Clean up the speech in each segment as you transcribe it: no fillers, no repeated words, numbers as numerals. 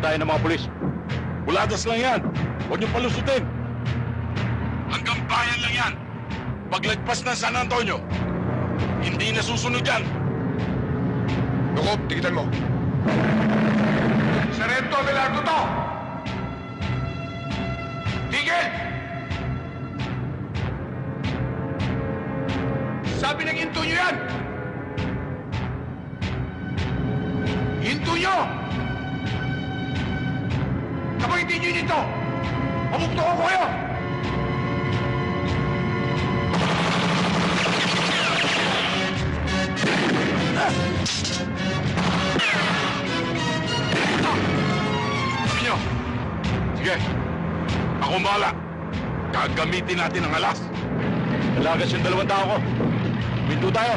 tayo ng mga pulis. Buladas lang yan. Huwag niyong palusutin. Hanggang bayan lang yan. Paglagpas ng San Antonio, hindi na susunod yan. Jacob, tikitan mo. Sarento Abelardo to! Tigil! Sabi ng hinto nyo yan! Hinto nyo! Kapag hindi nyo nito, pamukto ko kayo! Sabi nyo. Sige. Ako bahala. Gagamitin natin ang alas. Dalagas yung 2 tao ko. Minto tayo.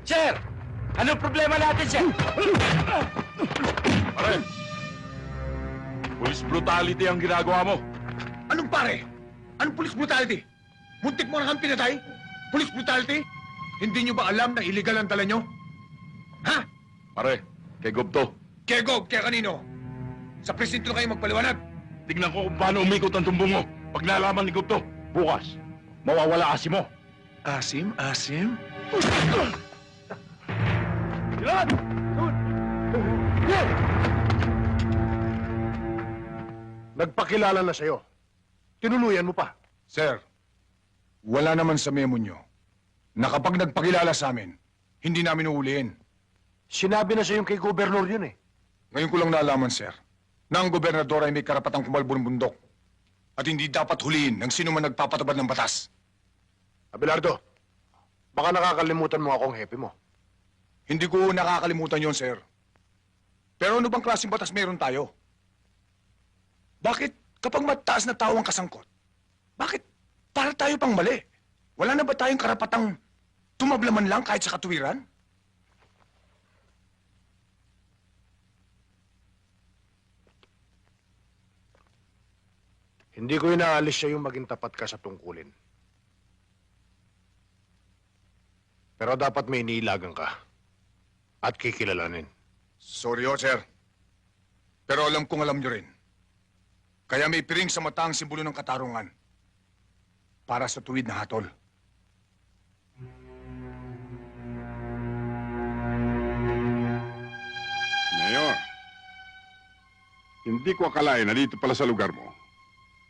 Sir! Anong problema natin, sir? Pare. Police brutality ang ginagawa mo. Anong pare? Anong police brutality? Muntik mo na kang pinatay? Police brutality? Hindi nyo ba alam na illegal ang dala nyo? Ha? Pare, kay Gobto. Kaya Gob, kaya kanino? Sa presinto kayo magpaliwanag. Tignan ko kung paano umikot ang tumbong mo pag nalaman ni Gobto. Bukas, mawawala asim mo. Asim? Asim? Ilan! Nagpakilala na sa'yo. Tinuluyan mo pa. Sir, wala naman sa memo nyo na kapag nagpakilala sa amin, hindi namin uulihin. Sinabi na sa'yo kay Gobernur yun eh. Ngayon ko lang nalaman, sir, na ang gobernador ay may karapatang kumalbo ng bundok at hindi dapat huliin ng sino man nagpapatabad ng batas. Abelardo, baka nakakalimutan mo akong hepe mo. Hindi ko nakakalimutan yon, sir. Pero ano bang klaseng batas meron tayo? Bakit kapag mataas na tao ang kasangkot, bakit para tayo pang mali? Wala na ba tayong karapatang tumablaman lang kahit sa katuwiran? Hindi ko inaalis siya yung maging tapat ka sa tungkulin. Pero dapat may iniilagan ka at kikilalanin. Sorry, sir. Pero alam kong alam nyo rin. Kaya may piring sa mata ang simbolo ng katarungan para sa tuwid na hatol. Mayor, hindi ko akalain na dito pala sa lugar mo,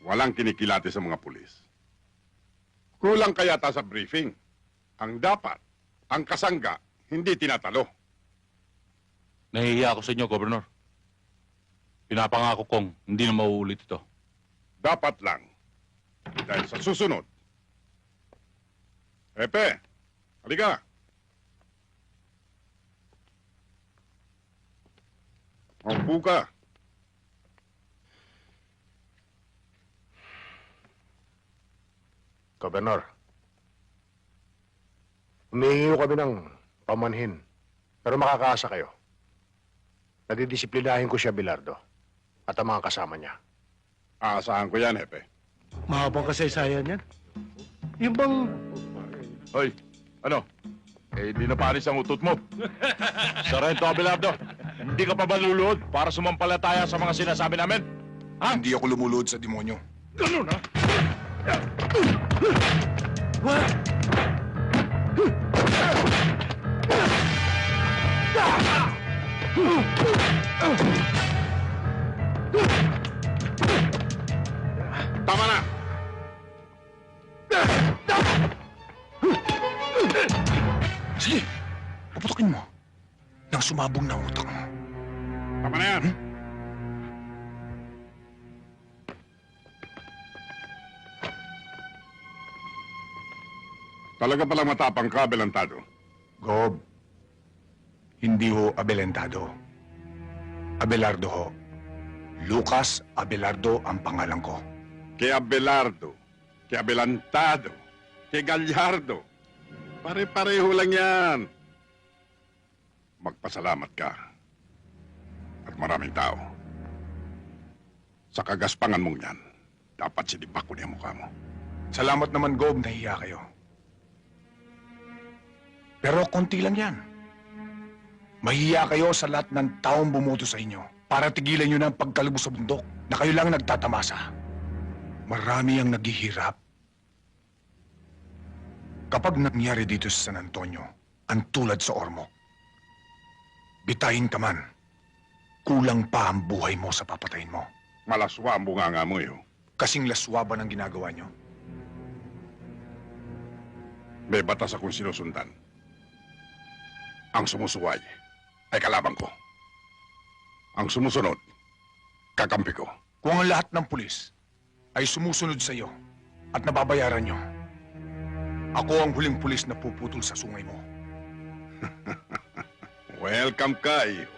walang kinikilati sa mga pulis. Kulang kaya ta sa briefing. Ang dapat, ang kasangga, hindi tinatalo. Nahihiya ako sa inyo, Gobernur. Pinapangako kong hindi na mauulit ito. Dapat lang. Dahil sa susunod. Epe, halika. Maupo ka. Gobernur, humihingi kami ng pamanhin, pero makakaasa kayo. Nadidisiplinahin ko siya, Abelardo, at ang mga kasama niya. Aasahan ko yan, Epe. Mahabang kasaysayan yan. Yung bang... Hoy, ano? Eh, di na panis ang utot mo. Sarento Abelardo, hindi ka pa ba luluhod para sumampalataya sa mga sinasabi namin? Ha? Hindi ako lumuluhod sa demonyo. Ganun, ha? Tama na! Sige, puputokin mo nang sumabog na ang utak mo. Tama na yan! Talaga palang matapang ka, Abelardo. Gob, hindi ho Abelentado. Abelardo ho. Lucas Abelardo ang pangalan ko. Kay Abelardo, kay Adelantado, kay Gallardo. Pare-pareho lang yan. Magpasalamat ka. At maraming tao. Sa kagaspangan mong yan, Dapat sinipak ko niya mukha mo. Salamat naman, Gob, nahiya kayo. Pero konti lang yan. Mahiya kayo sa lahat ng taong bumoto sa inyo para tigilan nyo na ang pagkalubos sa bundok na kayo lang nagtatamasa. Marami ang naghihirap. Kapag nangyari dito sa San Antonio, ang tulad sa Ormoc, bitahin ka man, kulang pa ang buhay mo sa papatayin mo. Malaswa ang bunganga mo, eh. Kasing laswa ba ng ginagawa nyo? May batas akong sinusundan. Ang sumusuway ay kalaban ko. Ang sumusunod, kakampi ko. Kung ang lahat ng pulis ay sumusunod sa iyo at nababayaran nyo, ako ang huling pulis na puputol sa sungay mo. Welcome ka, iho.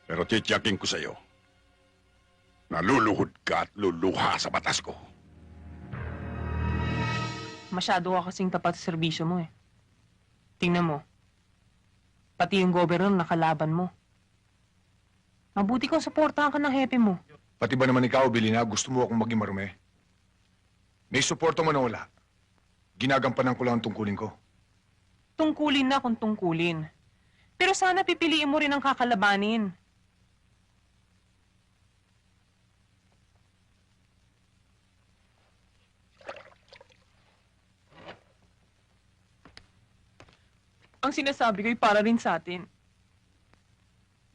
Pero titiyakin ko sa iyo, naluluhod ka at luluha sa batas ko. Masyado ka kasing tapat sa serbisyo mo eh. Tingnan mo. Pati yung gobernador nakalaban mo. Mabuti kung suportahan ka ng hepe mo. Pati ba naman ikaw, Bilina, gusto mo akong maging marume? May suporta man o wala. Ginagampanan ko lang ang tungkulin ko. Tungkulin na kung tungkulin. Pero sana pipiliin mo rin ang kakalabanin. Ang sinasabi ko'y para rin sa atin.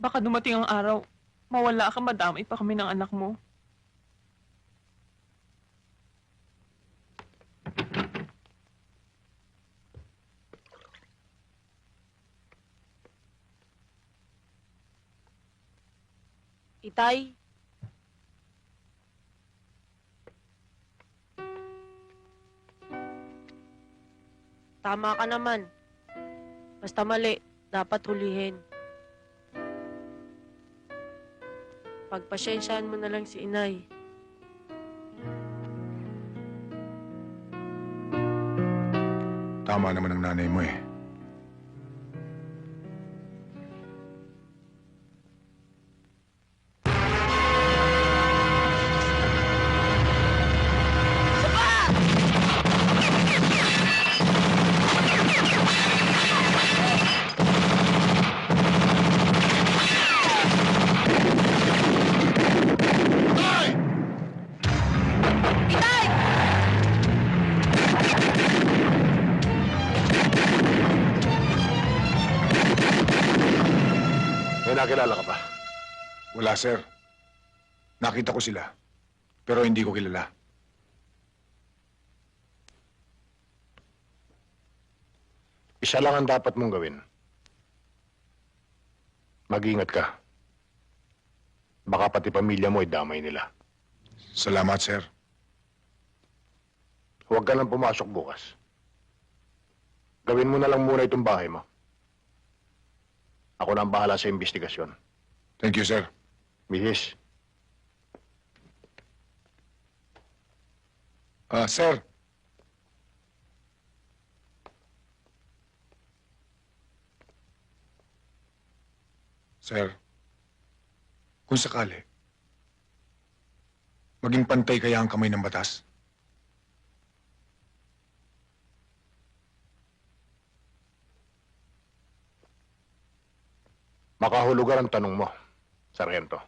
Baka dumating ang araw, mawala ka, madamay pa kami ng anak mo. Itay? Tama ka naman. Basta mali, dapat hulihin. Pagpasyensyahan mo na lang si inay. Tama naman ang nanay mo eh. May nakilala ka ba? Wala, sir. Nakita ko sila. Pero hindi ko kilala. Isa lang ang dapat mong gawin. Mag-ingat ka. Baka pati pamilya mo ay damay nila. Salamat, sir. Huwag ka nang pumasok bukas. Gawin mo na lang muna itong bahay mo. Ako na ang bahala sa investigasyon. Thank you, sir. Mihis, Sir. Sir, kung sakali, maging pantay kaya ang kamay ng batas? makahulugan ang tanong mo, Sargento.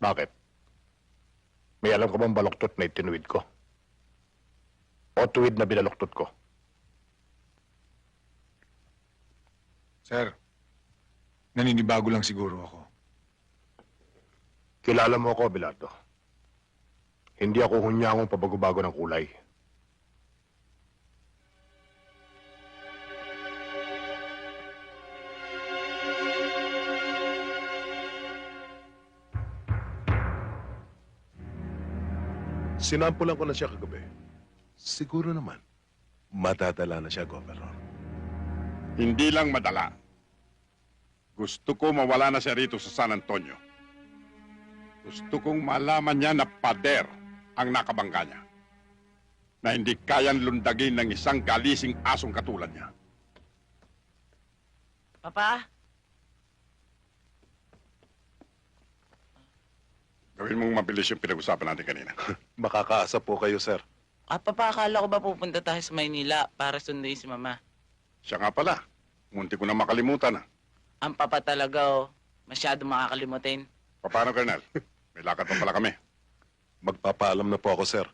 Bakit? May alam ka bang baluktot na itinuwid ko? O tuwid na binaluktot ko? Sir, naninibago lang siguro ako. Kilala mo ako, Abelardo. Hindi ako hunyangong pabago-bago ng kulay. Sinampulan ko na siya kagabi. Siguro naman, matatala na siya, Governor. Hindi lang madala. Gusto ko mawala na siya rito sa San Antonio. Gusto kong malaman niya na pader ang nakabangga niya. Na hindi kayang lundagin ng isang galising asong katulad niya. Papa? Gawin mong mabilis yung pinag-usapan natin kanina. Makakaasa po kayo, sir. Papakala ko ba pupunta tayo sa Maynila para sunduin si Mama? Siya nga pala. Munti ko na makalimutan. Ang papa talaga, masyado makakalimutin. Paano, Colonel? May lakad pa pala kami. Magpapaalam na po ako, sir.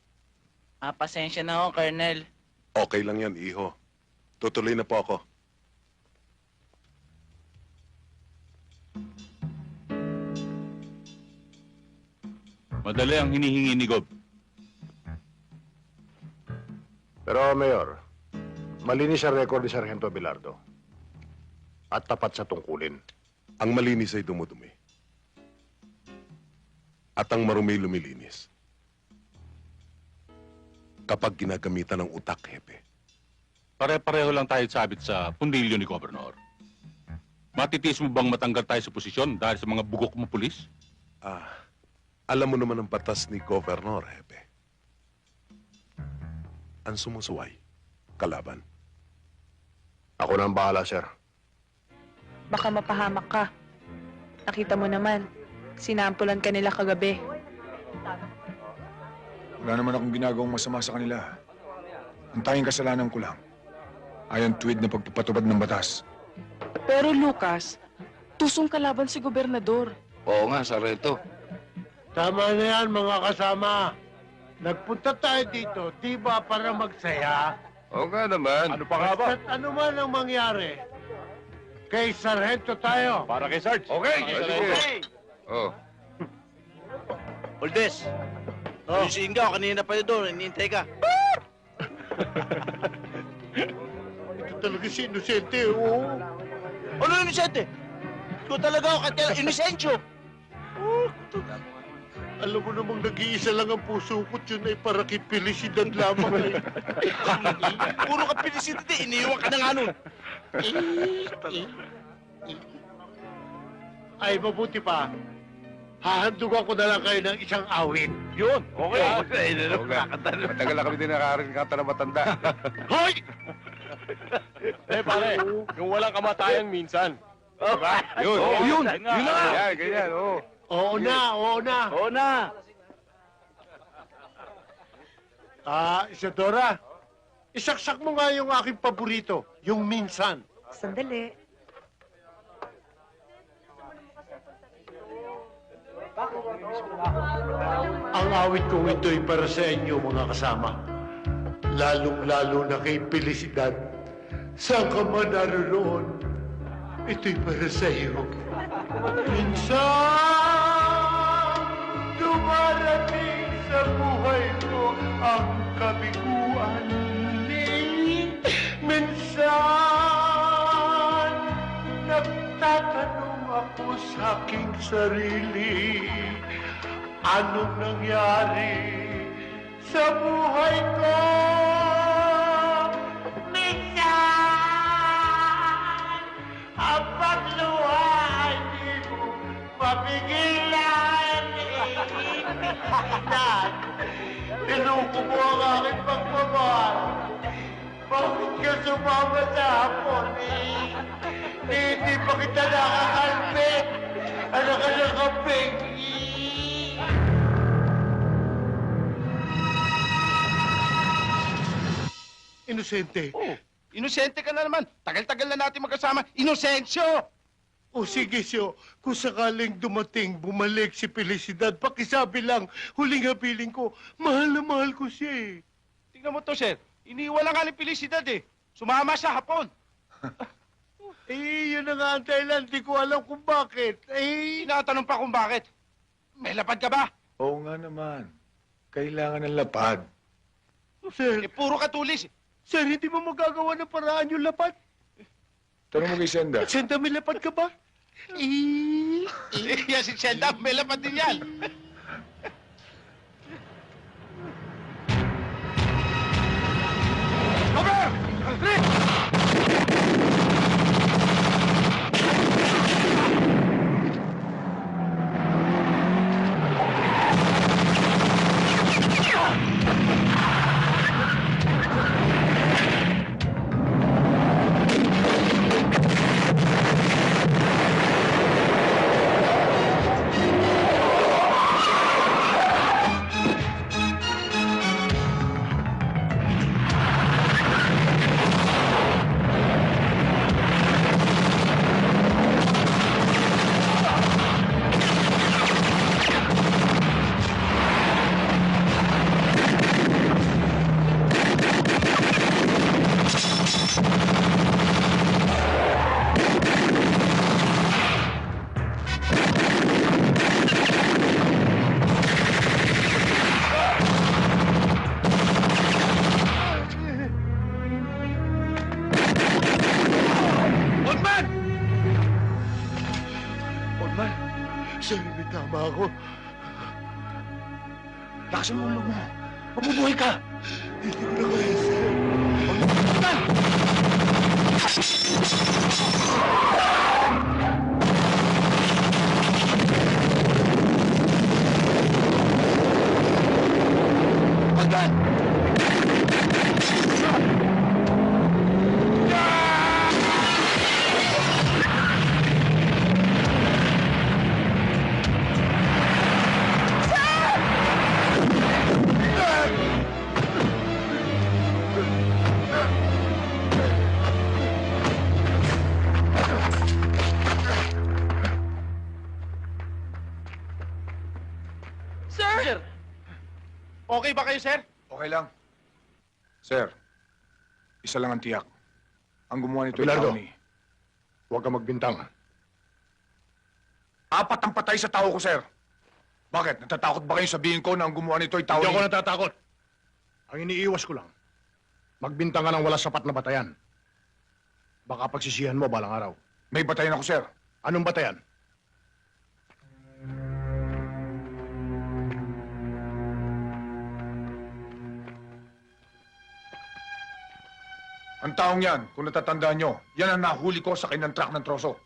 Pasensya na ho, Colonel. Okay lang yan, iho. Tutuloy na po ako. Madali ang hinihingi ni Gob. Pero, Mayor, malinis ang record ni Sargento Bilardo. At tapat sa tungkulin. Ang malinis ay dumudumi. At ang marumi lumilinis. Kapag ginagamitan ng utak, hepe. Pare-pareho lang tayo sabit sa pundilyo ni Gobernador. Matitiis mo bang matanggal tayo sa posisyon dahil sa mga bugok mo pulis? Alam mo naman ang batas ni Governor, hepe. Ang sumusuway, kalaban. Ako na ang bahala, sir. Baka mapahamak ka. Nakita mo naman, sinampulan ka nila kagabi. Wala naman akong ginagawang masama sa kanila. Ang tanging kasalanan ko lang ay ang tuwid na pagpapatubad ng batas. Pero Lucas, tusong kalaban si gobernador. Oo nga, Sargento. Tama na yan, mga kasama. Nagpunta tayo dito, di ba para magsaya? Oo nga naman. Ano pa nga ba? At ano man ang mangyari, kay Sargento tayo. Para kay Sarge. Okay. Okay. Oh. Uldes, yung si Ingaw, kanina pa yun doon, hinihintay ka. Ito talaga si Inosente, oo. Ano yung Inosente? Ikaw talaga ako, kaya Inosentyo. Alam mo namang nag-iisa lang ang puso ko't yun ay para kay Felicidad lamang. Puro ka pinisit, iniiwan ka na nga nun. Ay, mabuti pa. Hahandugan ko na lang kayo ng isang awit. Yun, okay. Matagal na kami din nakarinig kanta na matanda. Hoy! Pare, yung walang kamatayan minsan. Yun. Yun na. Ganyan, ganyan, oo. Oo na, oo na. Oo na. Isadora, isaksak mo nga yung aking paborito, yung minsan. Sandali. Ang awit kong ito'y para sa inyo, mga kasama. Lalong-lalo na kay Felicidad. Saan ka man naroon, ito'y para sa iyo. Minsan, dumarating sa buhay ko ang kabiguan. Minsan, nagtatanong ako sa aking sarili, anong nangyari sa buhay ko? Minsan, ang pagluha ay di mo mapigilan. Minsan, niluko mo ang aking pagmamahal. Bakit ka sumama sa hapon Hindi pa kita nakakalpit. Ano ka nakapig? Inosente. Oh, inosente ka na naman. Tagal-tagal na natin magkasama. Inosensyo! O sige, Syo, kung sakaling dumating, bumalik si Felicidad, pakisabi lang, huling habiling ko, mahal na mahal ko siya eh. Tingnan mo to, sir. Iniwan lang ka ni Felicidad eh. Sumama sa hapon. Yun na nga ang dahilan, di ko alam kung bakit. Tinatanong pa kung bakit. May lapad ka ba? Oo nga naman. Kailangan ng lapad. Sir, Puro katulis. sir, hindi mo magagawa ng paraan yung lapad? Tanong mo kay Senda. Senta, may lapad ka ba? Yan si Senda, may lapad din yan. Sir, may tama ako. Lakasan mo ang loob mo. Mabubuhay ka! Hindi ko na kaya, sir. Pagdaan! Sir! Okay ba kayo, sir? Okay lang. Sir, isa lang ang tiyak. Ang gumawa nito ay Abelardo. tao ni... Huwag ka magbintang. Apat ang patay sa tao ko, sir. Bakit? Natatakot ba kayo sabihin ko na ang gumawa nito ay tao Hindi ni... ako natatakot. Ang iniiwas ko lang, magbintang ka ng wala sapat na batayan. Baka pagsisihan mo balang araw. May batayan ako, sir. Anong batayan? Ang taong yan, kung natatandaan nyo, yan ang nahuli ko sa kanyang truck ng troso.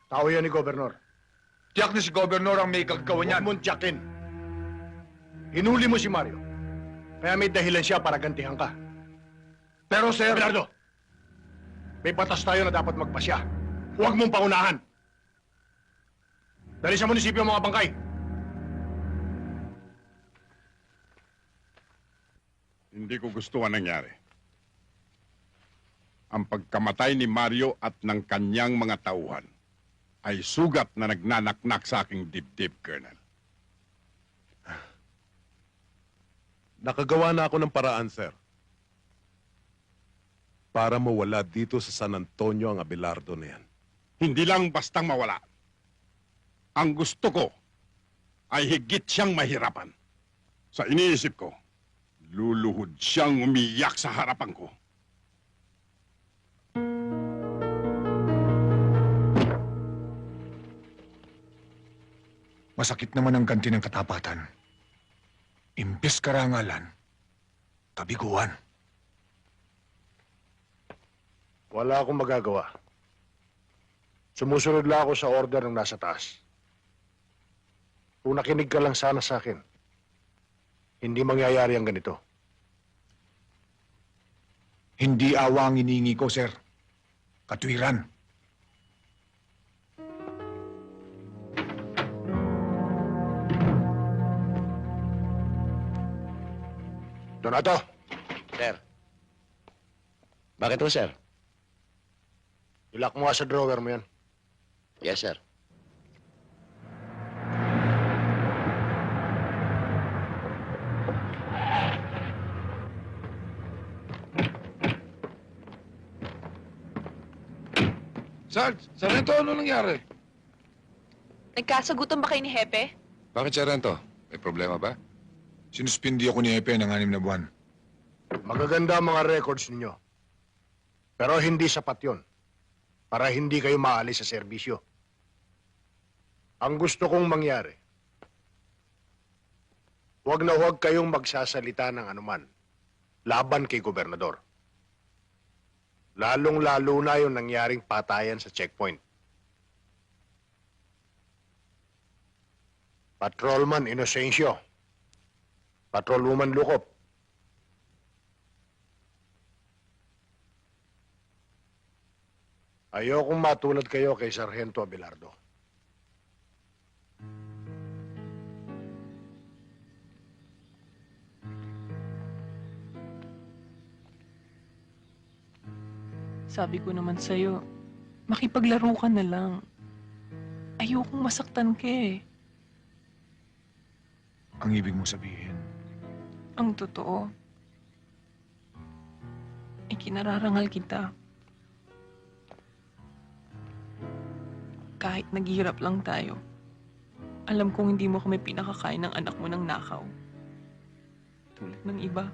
Tao yan ni Gobernador. Tiyak na si Gobernador ang may kagagawa Huwag niyan. mong tiyakin. Hinuli mo si Mario. Kaya may dahilan siya para gantihan ka. Pero, sir... Abelardo, may batas tayo na dapat magpasya. Huwag mong paunahan. Dali sa munisipyo ang mga bangkay. Hindi ko gusto ang nangyari. Ang pagkamatay ni Mario at ng kanyang mga tauhan ay sugat na nagnanaknak sa aking dibdib, Colonel. Nakagawa na ako ng paraan, sir. Para mawala dito sa San Antonio ang Abelardo na yan. Hindi lang bastang mawala. Ang gusto ko ay higit siyang mahirapan. Sa iniisip ko, luluhod siyang umiyak sa harapan ko. Masakit naman ang ganti ng katapatan. Imbes karangalan, kabiguan. Wala akong magagawa. Sumusunod lang ako sa order ng nasa taas. Kung nakinig ka lang sana sa akin, hindi mangyayari ang ganito. Hindi awa ang iniingi ko, sir. Katwiran. Donato, Sir. Bakit po, sir? ilak mo nga sa drawer mo yan. Yes, sir. Sarento, ano nangyari? Nagkasagutan ba kayo ni Hepe? Bakit, Sarento? May problema ba? Sinuspindi ako ni Epe ng 6 na buwan. Magaganda ang mga records ninyo. Pero hindi sapat yon para hindi kayo maalis sa serbisyo. Ang gusto kong mangyari, huwag na huwag kayong magsasalita ng anuman laban kay Gobernador. Lalong-lalo na yung nangyaring patayan sa checkpoint. Patrolman Inocencio, Patrolwoman Lukop, ayokong matulad kayo kay Sargento Abelardo. Sabi ko naman sa'yo, makipaglaro ka na lang. Ayokong masaktan ka eh. Ang ibig mo sabihin, Ang totoo, ikinararangal kita. Kahit naghihirap lang tayo, alam kong hindi mo kami pinakakain ng anak mo ng nakaw. Tulad ng iba.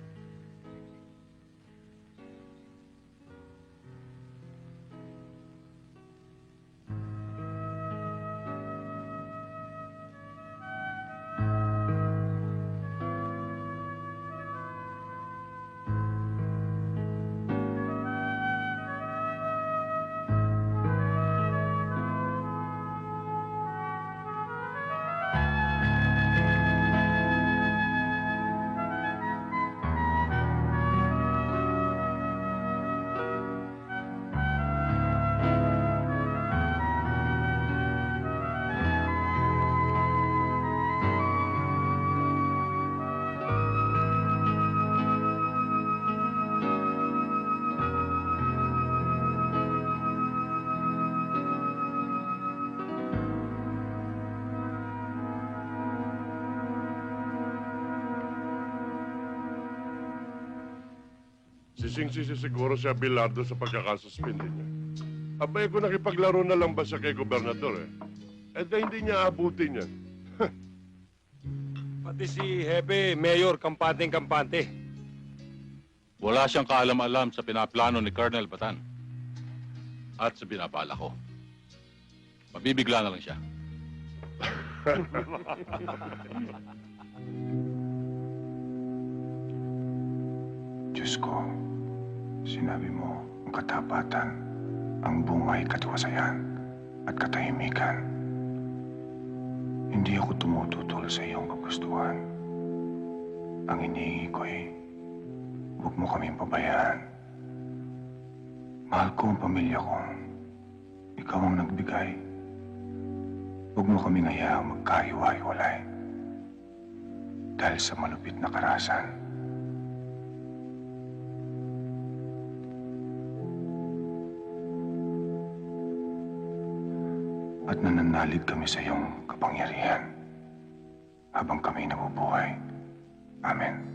sising-sisi siguro si Abelardo sa pagkakasuspindi niya. Abay ko nakipaglaro na lang ba siya kay gobernador eh? Eh di hindi niya abutin yan. Pati si Hepe, Mayor, kampante-kampante. Wala siyang kaalam-alam sa pinaplano ni Colonel Batan. At sa binabala ko. Mabibigla na lang siya. Diyos ko, sinabi mo ang katapatan, ang bungay katiwasayan at katahimikan. Hindi ako tumututol sa iyong kagustuhan. Ang hinihingi ko ay huwag mo kaming pabayaan. Mahal ko ang pamilya ko. Ikaw ang nagbigay. Huwag mo kaming hayaang magkahiwa-hiwalay dahil sa malupit na karahasan. At nananalig kami sa iyong kapangyarihan habang kami nabubuhay. Amen.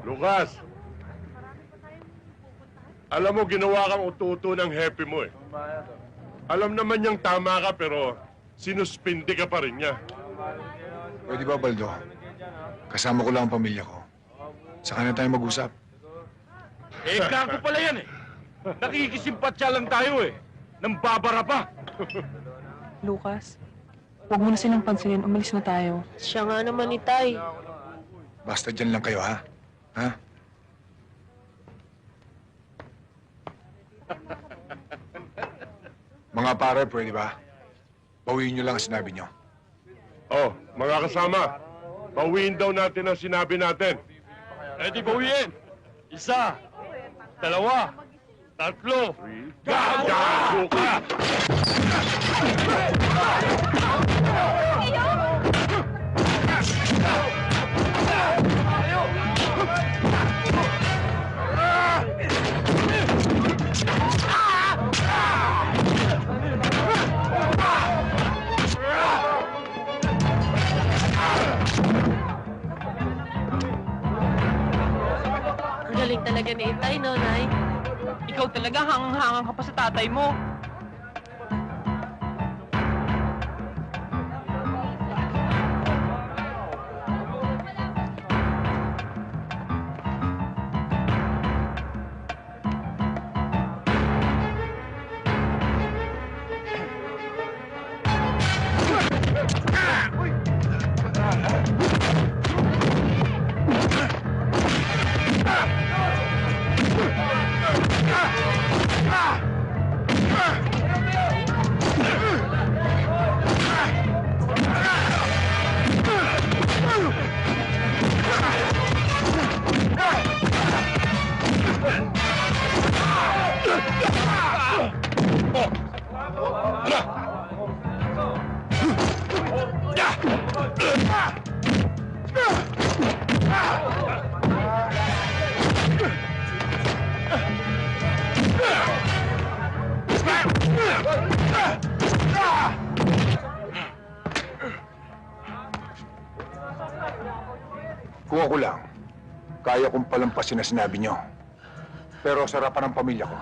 Lucas! Alam mo, ginawa kang ututo ng happy mo eh. Alam naman niyang tama ka pero sinuspindi ka pa rin niya. Pwede ba, Baldo? Kasama ko lang ang pamilya ko. Saka na tayo mag-usap. Eh, gago pala yan eh. Nakikisimpatya lang tayo eh. Nang babara pa. Lucas, huwag mo na silang pansinin. Umalis na tayo. Siya nga naman ni Tay. Basta dyan lang kayo, ha? Ha? Mga pare, pwede ba? Bawiin nyo lang ang sinabi nyo. Oh, mga kasama, bawiin daw natin ang sinabi natin. Eh di bawiin. Isa, dalawa, tatlo. Gago ka! Ang galing talaga ni Itay, no, Nay? Ikaw talaga hangang-hangang ka pa sa tatay mo. Kung ako lang, kaya kong palampasin na sinabi nyo. Pero sa harapan ng pamilya ko,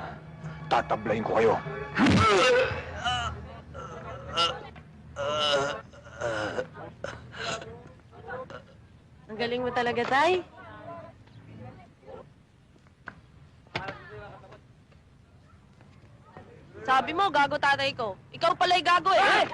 tatablayin ko kayo. Ang galing mo talaga, Tay. Sabi mo, gago tatay ko. Ikaw pala'y gago eh!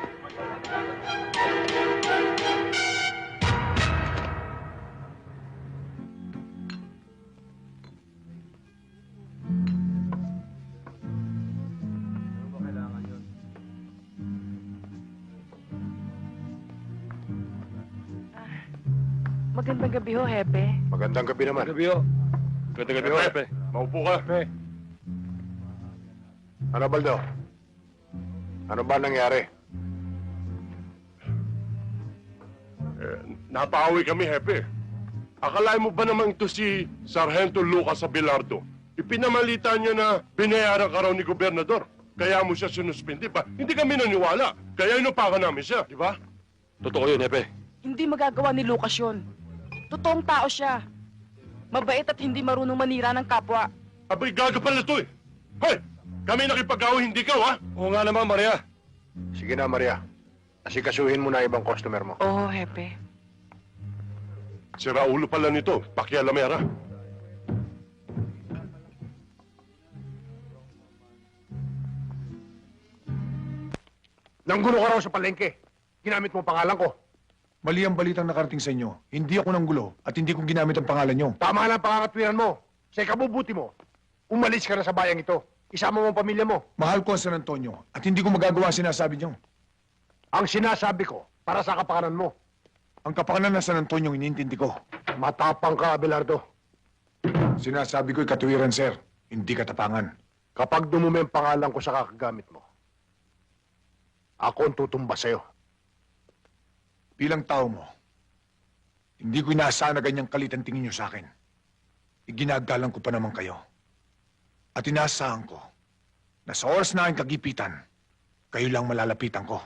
Magandang gabi ho, Hepe. Magandang gabi naman. Gabi ho. Ganda gabi ho, Hepe. Maupo ka. Ano, Baldo? Ano ba nangyari? Napaawi kami, Hepe. Akalain mo ba naman ito si Sargento Lucas Abelardo? Ipinamalita niya na binayaran ka raw ni Gobernador. Kaya mo siya sinuspindi pa. Hindi kami naniwala. Kaya inupakan namin siya, di ba? Totoo yun, Hepe. Hindi magagawa ni Lucas yun. Totoong tao siya. Mabait at hindi marunong manira ng kapwa. Abay, gaga pala ito eh. Hoy! Kami nakipag-away, hindi ka, ha? Oo nga naman, Maria. Sige na, Maria. Asikasuhin mo na ibang customer mo. Oo, Hepe. Si Raulo pala nito, pakialamera. Nanggulo ka raw sa palengke. Ginamit mo ang pangalan ko. Mali ang balitang nakarating sa inyo. Hindi ako nanggulo at hindi ko ginamit ang pangalan nyo. Tama na ang pangangatwiran mo. Sa ikabubuti mo, umalis ka na sa bayang ito. Isama mo ang pamilya mo. Mahal ko ang San Antonio at hindi ko magagawa ang sinasabi nyo. Ang sinasabi ko, para sa kapakanan mo. Ang kapakanan ng San Antonio, inintindi ko. Matapang ka, Abelardo. Sinasabi ko'y katuwiran, sir. Hindi katapangan. Kapag dumumi ang pangalan ko sa kakagamit mo, ako ang tutumba sa'yo. Bilang tao mo, hindi ko inaasahan na ganyang kalit ang tingin nyo sa akin. Iginagalang ko pa naman kayo. At inaasahan ko na sa oras na aking kagipitan, kayo lang malalapitan ko.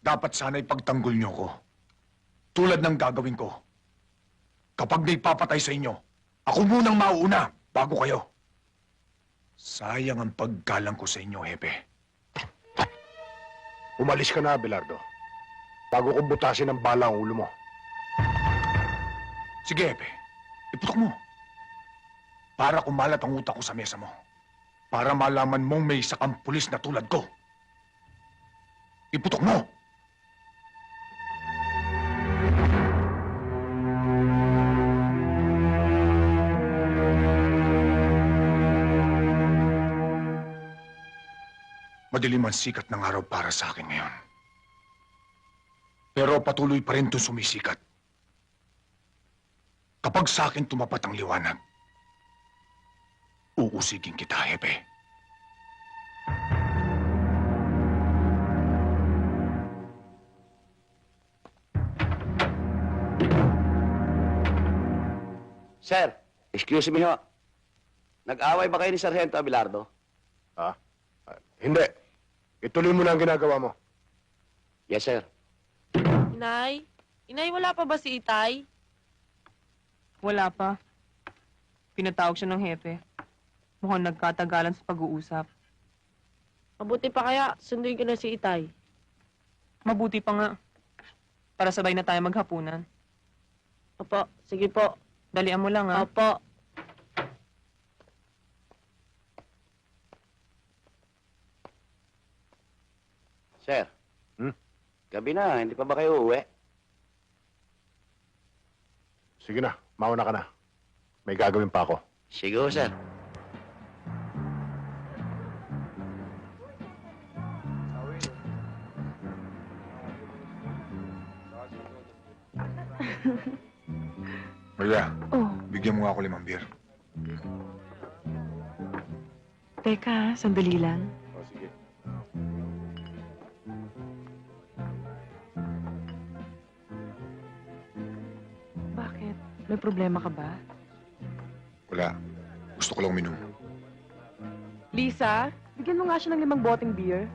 Dapat sana'y pagtanggol nyo ko. Tulad ng gagawin ko. Kapag naipapatay sa inyo, ako munang mauuna bago kayo. Sayang ang paggalang ko sa inyo, Hepe. Umalis ka na, Abelardo. Bago ko butasin ang bala ang ulo mo. Sige, Hepe. Iputok mo. Para kumalat ang utak ko sa mesa mo. Para malaman mong may isa kang pulis na tulad ko. Iputok mo! Madilim ang sikat ng araw para sa akin ngayon. Pero patuloy pa rin itong sumisikat. Kapag sa akin tumapat ang liwanag, uusigin kita, Hepe. Sir, excuse me ho. Nag-away ba kayo ni Sargento Abelardo? Ha? Hindi. Ituloy mo na ang ginagawa mo. Yes, sir. Inay? Inay, wala pa ba si Itay? Wala pa. Pinatawag siya ng hepe. Mukhang nagkatagalan sa pag-uusap. Mabuti pa kaya, sunduin ko na si Itay. Mabuti pa nga. Para sabay na tayo maghapunan. Opo, sige po. Dalian mo lang, ha? Opo. Sir. Gabi na, hindi pa ba kayo uuwi? Sige na, mauna ka na. May gagawin pa ako. Sige ho, sir. Maria, Oh, bigyan mo nga ako 5 beer. teka, sandali lang. O, sige. Bakit? May problema ka ba? Wala. Gusto ko lang uminom. Lisa, bigyan mo nga siya ng 5 boteng beer.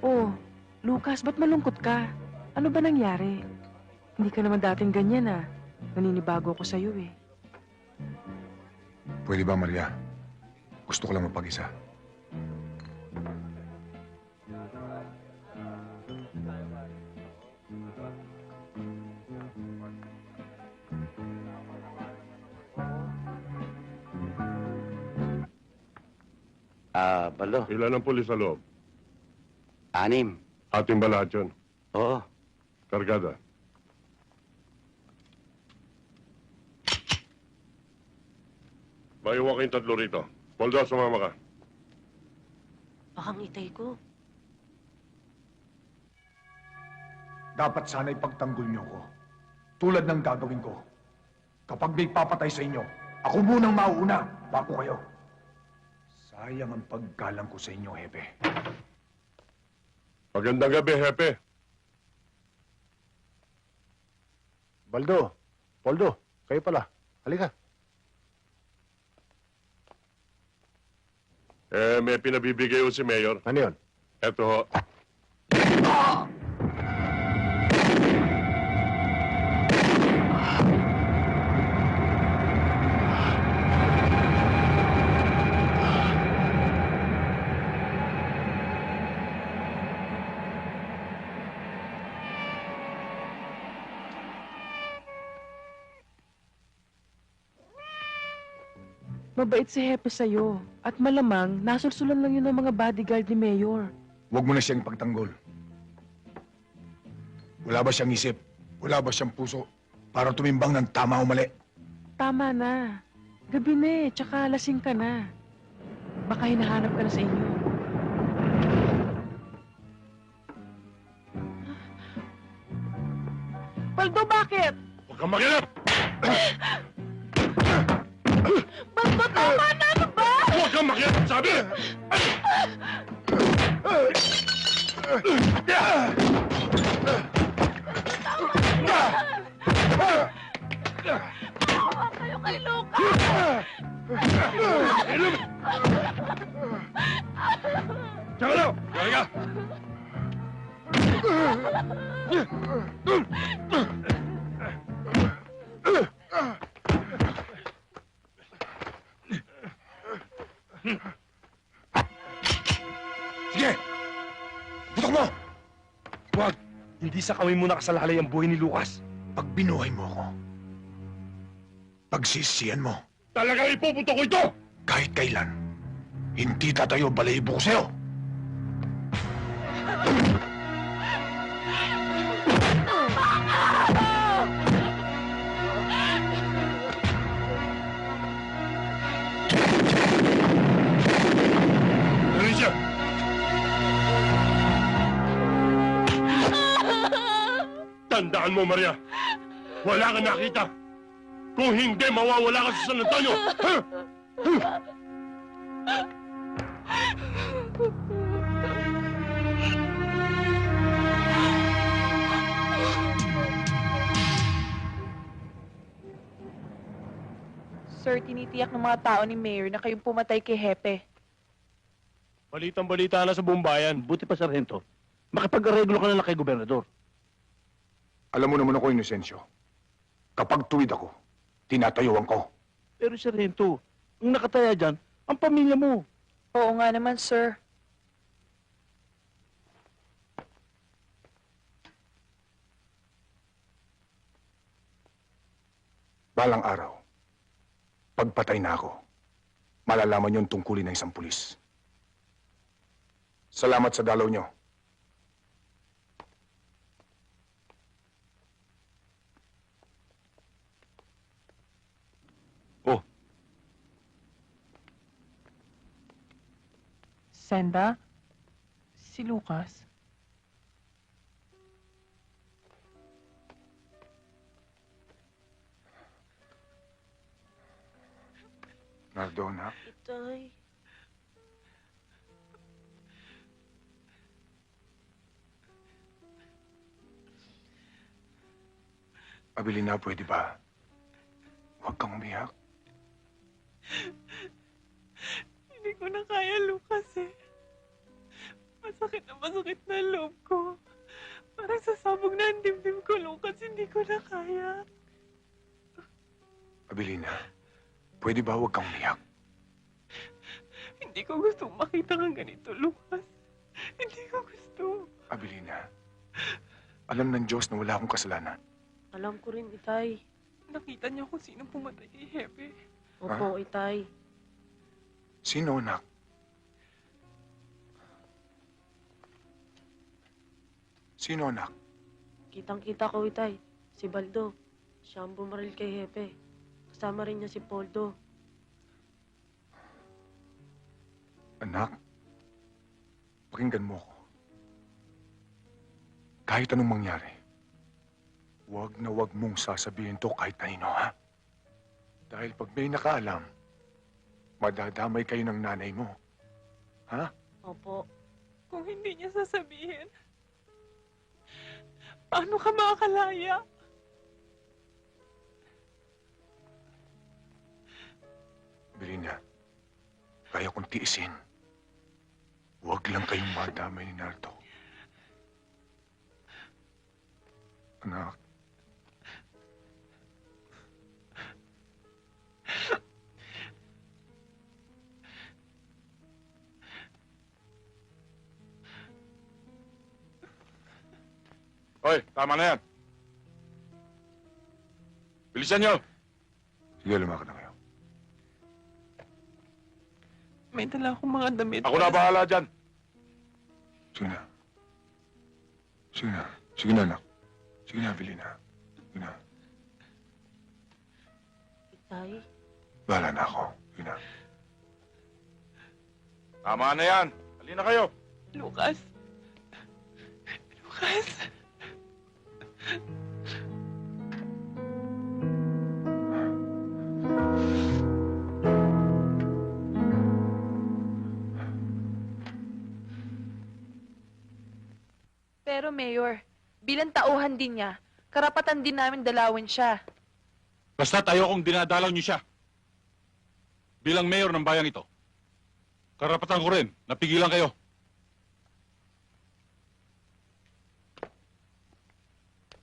Oh, Lucas, ba't malungkot ka? Ano ba nangyari? Hindi ka naman dating ganyan, ah. Naninibago ko sa'yo eh. Pwede ba, Maria? Gusto ko lang mapag-isa. Baldo. Ilan ang pulis sa loob? 6. Ating ba lahat yun? Oo. Kargada. Maiwan kayong 3 rito. Poldo, sumama ka. Baka ngitay ko. Dapat sana'y pagtanggol niyo ko. Tulad ng gagawin ko. Kapag may papatay sa inyo, ako munang mauuna bago kayo. Sayang ang paggalang ko sa inyo, Hepe. Magandang gabi, Hepe. Baldo, Poldo, kayo pala. Halika. May pinabibigay ho si Mayor. Ano yun? Eto ho. Mabait si Hepe sa'yo. At malamang, nasulsulan lang yun ng mga bodyguard ni Mayor. Huwag mo na siyang pagtanggol. Wala ba siyang isip? Wala ba siyang puso? Para tumimbang ng tama o mali? Tama na. Gabi na eh, tsaka lasing ka na. Baka hinahanap ka na sa inyo. Baldo, bakit? Huwag kang makialam! Baldo, tama na! Ano ba? Huwag kang makialam, sabi! Awa kayo kay Lucas! Tsaka na! Kaya! Sige! Putok mo! Wag! Hindi sa kami mo nakasalalay ang buhay ni Lucas. Pag binuhay mo ako, pagsisiyan mo, Talagang ipupunto ko ito! kahit kailan, hindi tatayo balahibo ko sa'yo! Dali siya! Tandaan mo, Maria. Wala kang nakita. Kung hindi, mawawala ka sa San Antonio. Ha? Sir, tinitiyak ng mga tao ni Mayor na kayong pumatay kay Hepe. Balitang-balita na sa buong bayan. Buti pa, Sargento. Makipag-areglo ka na lang kay Gobernador. Alam mo naman ako, Inocencio. Kapag tuwid ako, tinatayuan ko. Pero, Sargento, ang nakataya dyan, ang pamilya mo. Oo nga naman, sir. Balang araw, pagpatay na ako, malalaman yung tungkulin ng isang pulis. Salamat sa dalaw nyo. Senda? Si Lucas? Nardona, Itay. Abilina, pwede ba? Huwag kang umiyak. Hindi ko na kaya, Lucas eh. Masakit na loob ko. Parang sasabog na ang dibdib ko, Lucas. Hindi ko na kaya. Abilina, pwede ba huwag kang umiyak? Hindi ko gusto makita kang ganito, Lucas. Hindi ko gusto. Abilina, alam ng Diyos na wala akong kasalanan. Alam ko rin, Itay. Nakita niyo kung sino pumatay kay Hepe. Opo, Itay. Sino, anak? Sino, anak? Kitang-kita ko, Itay. Si Baldo. Siya ang bumaril kay Hepe. Kasama rin niya si Poldo. Anak, pakinggan mo ako. Kahit anong mangyari, huwag na huwag mong sasabihin to kahit kanino, ha? Dahil pag may nakaalam, madadamay kayo ng nanay mo. Ha? Opo. Kung hindi niya sasabihin, paano ka makakalaya? Belina, kaya kong tiisin. Huwag lang kayong madamay ni Nardo. Anak. Hoy, tama na yan. Bilisan nyo! Sige, lumakad na kayo. May dala akong mga damit. Ako na bahala dyan. Sige na. Sige na. Sige na, anak. Sige na, Belina. Sige na. Itay. Bahala na ako. Sige na. Tama na yan. Halina kayo. Lucas. Lucas. Pero Mayor, bilang tauhan din niya, karapatan din namin dalawin siya. Basta't ayokong dinadalaw niyo siya. Bilang mayor ng bayang ito, karapatan ko rin na pigilan kayo.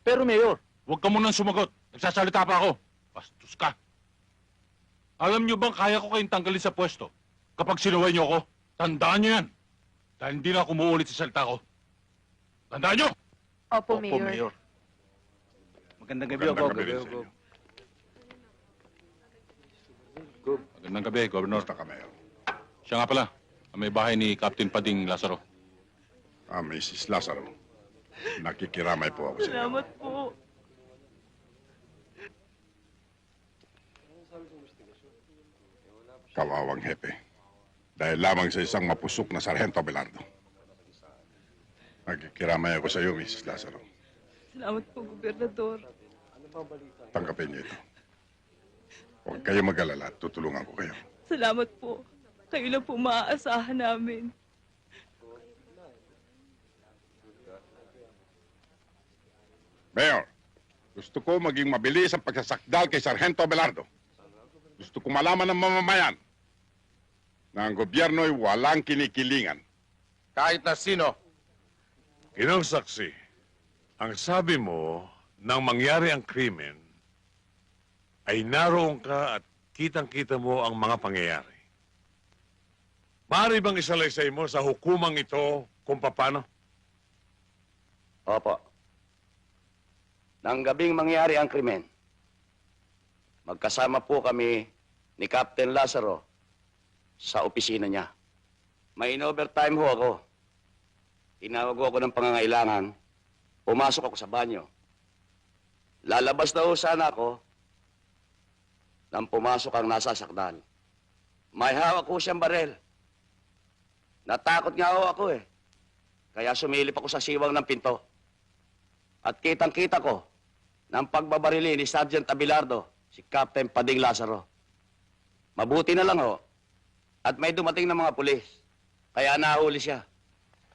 Pero Mayor, Huwag ka munang sumagot. Nagsasalita pa ako. Bastos ka. Alam niyo bang kaya ko kayong tanggalin sa pwesto kapag sinuway niyo ako? Tandaan niyo yan. Dahil hindi na ako umuulit sa salita ko. Tandaan niyo! Opo, Mayor. Magandang gabi, Magandang Gov. gabi rin sa inyo. Magandang gabi, Governor. Basta ka, Mayor. Siya nga pala, ang may bahay ni Captain Pading Lazaro. Mrs. Lazaro. Nakikiramay po ako sa inyo. Salamat po. Kawawang hepe. Dahil lamang sa isang mapusok na Sargento Abelardo. Nakikiramay ako sa iyo, Mrs. Lazaro. Salamat po, Gobernador. Tanggapin niyo ito. Huwag kayo mag-alala at tutulungan ko kayo. Salamat po. Kayo lang po maaasahan namin. Mayor, gusto ko maging mabilis ang pagsasakdal kay Sargento Abelardo. Gusto ko malaman ng mamamayan na ang gobyerno ay walang kinikilingan. Kahit na sino. Ginong saksi, ang sabi mo nang mangyari ang krimen ay naroon ka at kitang-kita mo ang mga pangyayari. Maaari bang isalaysay mo sa hukumang ito kung paano? Opo. Nang gabing mangyari ang krimen, magkasama po kami ni Captain Lazaro sa opisina niya. May in-overtime ho ako. Tinawag ho ako ng pangangailangan. Pumasok ako sa banyo. Lalabas na ho sana ako nang pumasok ang nasasakdal. May hawak ho siyang barel. Natakot nga ho ako eh. Kaya sumilip ako sa siwang ng pinto. At kitang-kita ko ng pagbabarili ni Sergeant Abelardo, si Captain Pading Lazaro. Mabuti na lang ho. At may dumating na mga pulis. Kaya nahuli siya.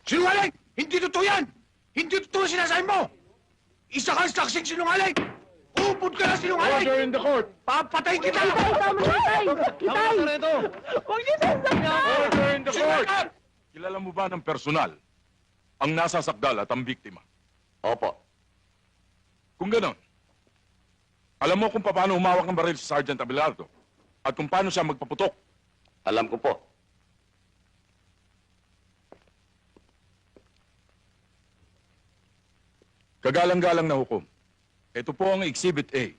Sinungaling! Hindi totoo yan! Hindi totoo sinasabi mo! Isa kang saksing sinungaling! Upod ka na sinungaling! Order in the court! Papatay kita! Tama na, Itay! Itay! Huwag niyo sasabihin! Order in the court! Kilala mo ba ng personal ang nasasakdal at ang biktima? Opo. Kung ganon, Alam mo kung paano humawak ng baril si Sergeant Abelardo at kung paano siya magpaputok. Alam ko po. Kagalang-galang na hukom. Ito po ang Exhibit A.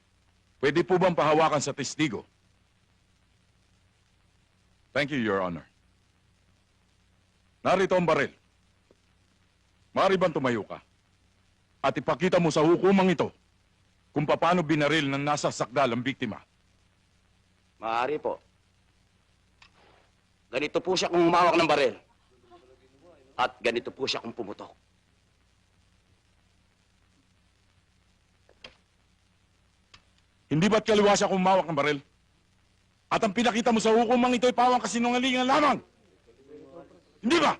Pwede po bang pahawakan sa testigo? Thank you, Your Honor. Narito ang baril. Maaari bang tumayo ka? At ipakita mo sa hukumang ito kung paano binaril ng nasa sakdal ang biktima. Maaari po. Ganito po siya kung humawak ng baril. At ganito po siya kung pumutok. Hindi ba't kaliwa siya kung humawak ng baril? At ang pinakita mo sa hukumang ito ay pawang kasinungalingan lamang. Hindi ba?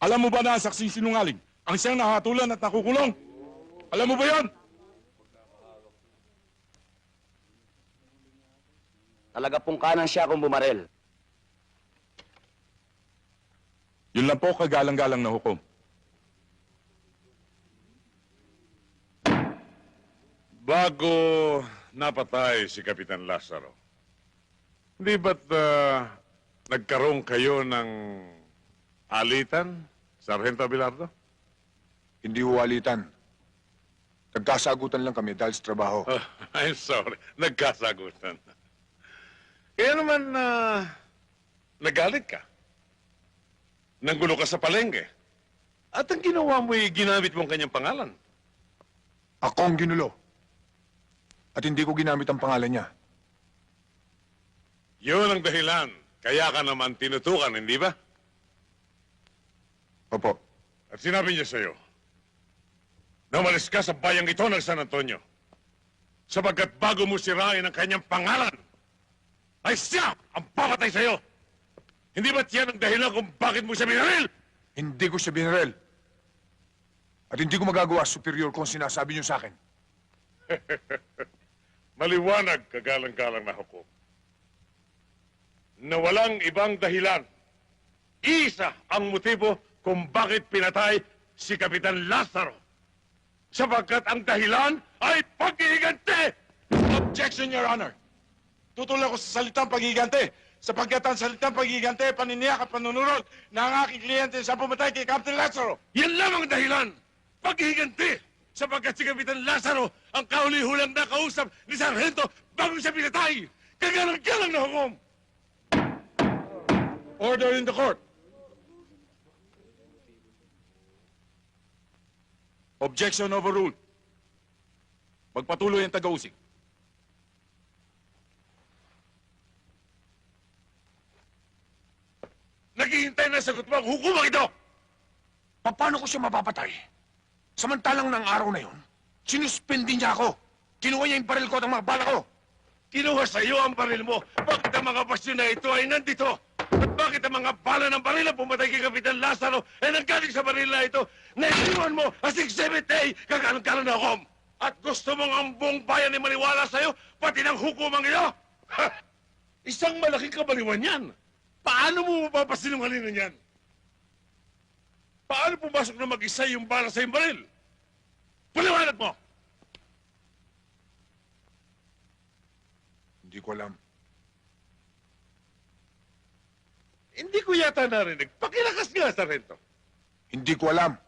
Alam mo ba na ang saksing sinungaling ang siyang nahatulan at nakukulong? Alam mo ba yon? Talaga pong kanan siya kung bumaril. Yun lang po kagalang-galang na hukom. Bago napatay si Kapitan Lazaro, hindi ba't nagkaroon kayo ng alitan, Sargento Abelardo? Hindi huwalitan. Nagkasagutan lang kami dahil sa trabaho. Oh, I'm sorry. Nagkasagutan. Kaya naman, nagalit ka. Nanggulo ka sa palengke. At ang ginawa mo ay ginamit mo ang kanyang pangalan. Ako ang ginulo. At hindi ko ginamit ang pangalan niya. Yun ang dahilan. Kaya ka naman tinutukan, hindi ba? Opo. At sinabi niya sa'yo, na umalis ka sa bayang ito ng San Antonio. Sapagkat bago mo sirain ang kanyang pangalan, ay siya ang papatay sa'yo. Hindi ba't yan ang dahilan kung bakit mo siya binaril? Hindi ko siya binaril. At hindi ko magagawa superior kung sinasabi niyo sa akin. Maliwanag, kagalang-galang na hukom, na walang ibang dahilan. Isa ang motibo kung bakit pinatay si Kapitan Lazaro. Sapagkat ang dahilan ay pag-iigante! Objection, Your Honor. Tutol ako sa salitang pag-iigante. Sapagkat ang salitang pag-iigante, paniniyak at panunurot na ang aking kliyente sa pumatay kay Captain Lazaro. Yan lamang dahilan! Pag-iigante! Sapagkat si Kapitan Lazaro ang kahuli-hulang nakausap ni Sargento bago siya pinatay! Kagalang-galang na hukom! Order in the court. Objection overruled. Magpatuloy ang taga-usig. Naghihintay na sagot mo ang hukumang ito! Paano ko siya mapapatay? Samantalang ng araw na yon, sinuspindi niya ako. Kinuha niya yung baril ko at ang mga bala ko. Kinuha sa iyo ang baril mo. Bakit ang mga basyon na ito ay nandito? At bakit ang mga bala ng baril na pumatay kay Kapitan Lazaro ay nanggaling sa baril na ito na iniwan mo as Exhibit A, kagalang-galang na hukom? At gusto mong ang buong bayan ay maniwala sa iyo, pati ng hukumang ito? Ha! Isang malaking kabaliwan yan. Paano mo mapapasinungalingan yan? Paano pumasok na mag-isa yung bala sa iyong baril? Paliwanag mo! Hindi ko alam. Hindi ko yata narinig. Pakilakas nga, Sargento. Hindi ko alam.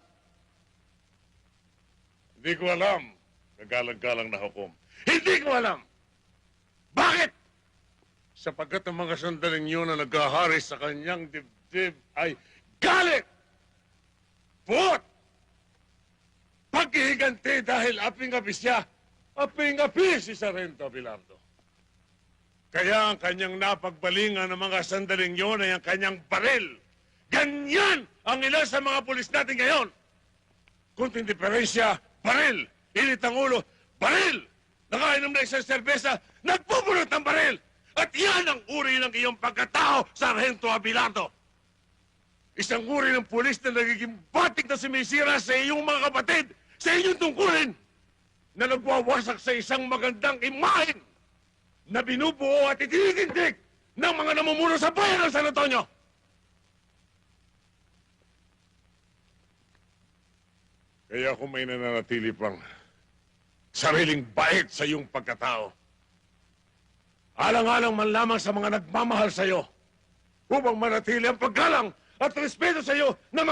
Hindi ko alam. Kagalang-galang na hukom. Hindi ko alam! Bakit? Sapagkat ang mga sandaling yun na naghahari sa kanyang dibdib ay galit! Puot! Pag-ihigante dahil aping-api siya, aping-api si Sargento Abelardo. Kaya ang kanyang napagbalingan ng mga sandaling yun ay ang kanyang baril. Ganyan ang ilan sa mga pulis natin ngayon. Kunting diferensya, baril. Init ang ulo, baril. Nakainom na isang serbesa, nagpupulot ng baril. At yan ang uri ng iyong pagkatao, Sargento Abelardo. Isang uri ng pulis na nagiging batik na sumisira sa iyong mga kapatid, sa inyong tungkulin, na nagwawasak sa isang magandang imahen na binubuo at itinitindig ng mga namumuno sa bayan ng San Antonio. Kaya kung may nananatili pang sariling bait sa iyong pagkatao. Alang-alang man lamang sa mga nagmamahal sa iyo upang manatili ang paggalang at respeto sa iyo ng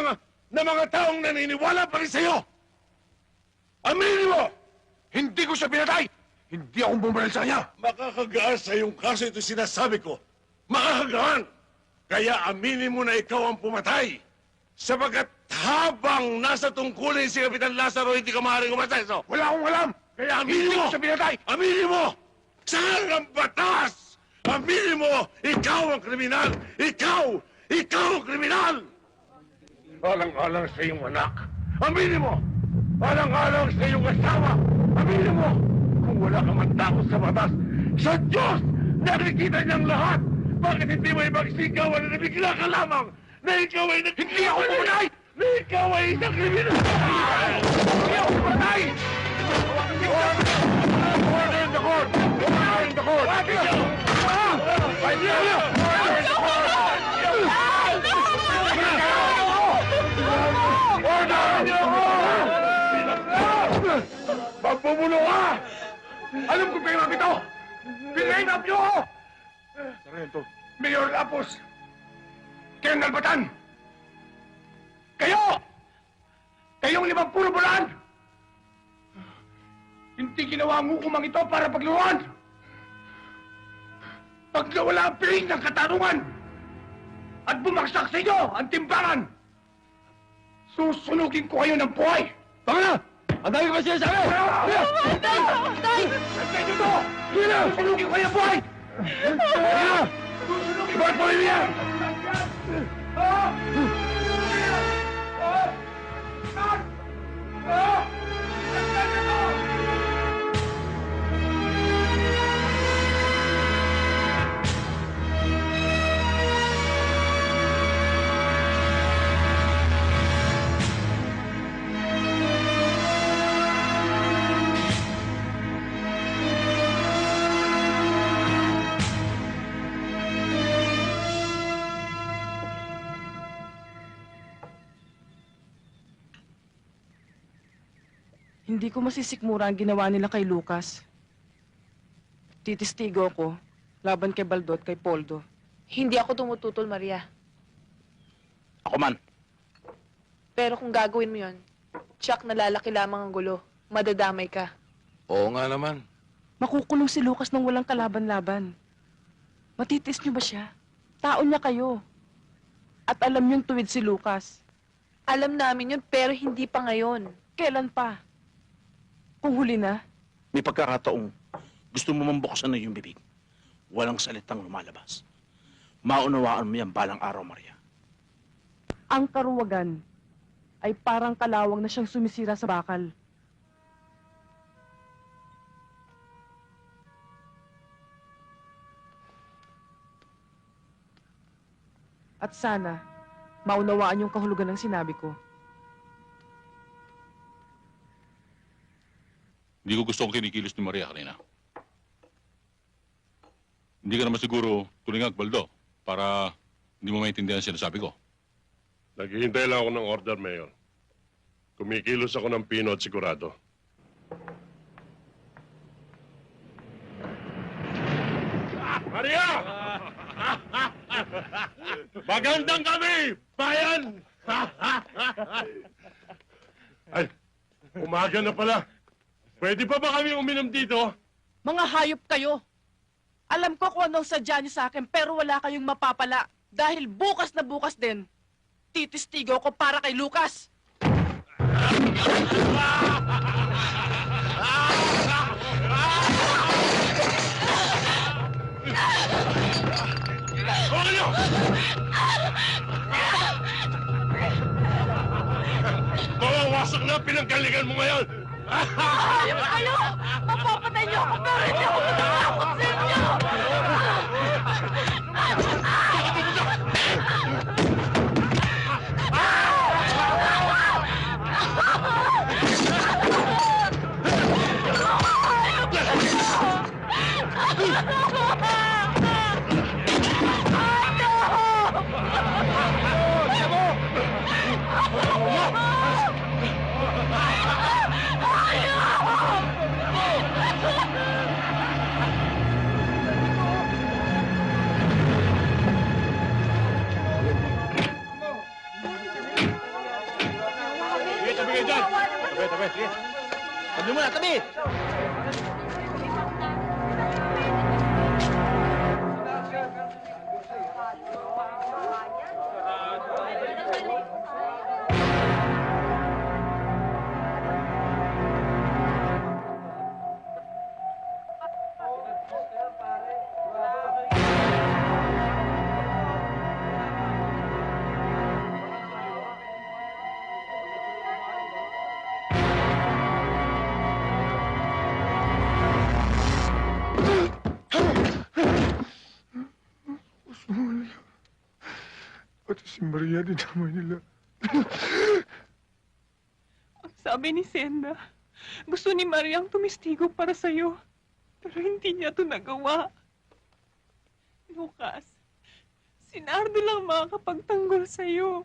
mga taong naniniwala pa rin sa iyo. Aminin mo! Hindi ko siya pinatay! Hindi akong bumaril sa kanya! Makakagaan sa iyong kaso ito sinasabi ko. Makakagaan! Kaya aminin mo na ikaw ang pumatay. Sapagkat habang nasa tungkulin si Kapitan Lazaro, hindi ka maaaring umaseso. Wala akong alam! Kaya aminin Hindi mo! ko siya pinatay! Aminin mo! Saan ang batas? Aminin mo! Ikaw ang kriminal! Ikaw! Ikaw ang kriminal! Alang-alang sa iyong anak. Aminin mo! Alang-alang sa iyong asawa. Aminin mo! Kung wala ka man takot sa batas, sa Diyos! Nakikita niyang lahat! Bakit hindi mo ipagsigawan na nabigla ka lamang na ikaw ay Hindi ako pumatay! Na ikaw ay isang kriminal! Hindi ako pumatay! Order in the court! Order in the court! Magbubulo ka! Alam ko pa yung ito! Pinainap niyo ako! Sargento. Mayor Lapos! Colonel Batan! Kayo! Kayong 50 bulan! Hindi ginawa ang hukumang ito para pagluruan! Pag nawala ang piling ng katarungan at bumagsak sa inyo ang timbangan, susunugin ko kayo ng buhay! Tama na! Ang dami ko ba sinasabi? Tay! Tay! Antay nyo to! Susunugin ko kayo ng buhay! Susunugin ko ang buhay niya! Hindi ko masisikmura ang ginawa nila kay Lucas. Titistigo ko, laban kay Baldo at kay Poldo. Hindi ako tumututol, Maria. Ako man. Pero kung gagawin mo yon, tsak nalalaki lamang ang gulo. Madadamay ka. Oo nga naman. Makukulong si Lucas nang walang kalaban-laban. Matitiis niyo ba siya? Tao niya kayo. At alam niyong tuwid si Lucas. Alam namin yun, pero hindi pa ngayon. Kailan pa? Kung huli na? May pagkakataong gusto mo mambuksan na yung bibig. Walang salitang lumalabas. Maunawaan mo yan balang araw, Maria. Ang karuwagan ay parang kalawang na siyang sumisira sa bakal. At sana, maunawaan yung kahulugan ng sinabi ko. Hindi ko gusto kong kinikilos ni Maria kanina. Hindi ka naman siguro tulingag, Baldo, para hindi mo maintindihan ang sinasabi ko. Naghihintay lang ako ng order, Mayor. Kumikilos ako ng pino at sigurado. Maria! Magandang kami, bayan! Ay, umaga na pala. Pwede pa ba kami uminom dito? Mga hayop kayo! Alam ko kung anong sadya niyo sa akin, pero wala kayong mapapala. Dahil bukas na bukas din, titistigo ko para kay Lucas. Ano? Mawawasak na ang pinanggalingan mo ngayon! Hayop kayo! Mapapatay niyo ako, pero hindi ako matatakot sa inyo! Tabi mo na, tabi! Pati si Maria, dinamay nila. Ang sabi ni Senda, gusto ni Mariang tumistigo para sa'yo. Pero hindi niya to nagawa. Lucas, si Nardo lang makakapagtanggol sa'yo.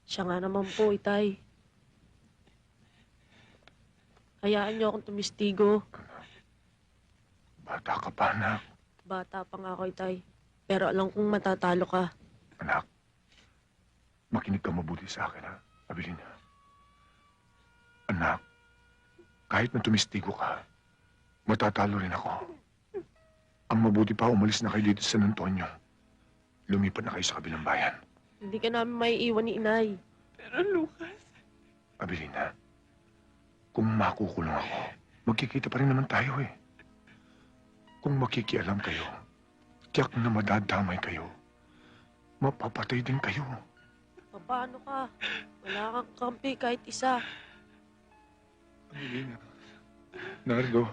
Siya nga naman po, Itay. Hayaan niyo akong tumistigo. Bata ka pa, anak. Bata pa nga ako, Itay. Pero alam kong matatalo ka. Anak, makinig ka mabuti sa akin, ha? Abilina. Anak, kahit na tumistigo ka, matatalo rin ako. Ang mabuti pa, umalis na kayo dito sa San Antonio. Lumipat na kayo sa kabilang bayan. Hindi ka namin maiiwan ni Inay. Pero Lucas... Abilina, kung makukulong ako, magkikita pa rin naman tayo eh. Kung makikialam kayo, tiyak na madadamay kayo. Mapapatay din kayo. Paano ka? Wala kang kampi kahit isa. Abilina, Nardo,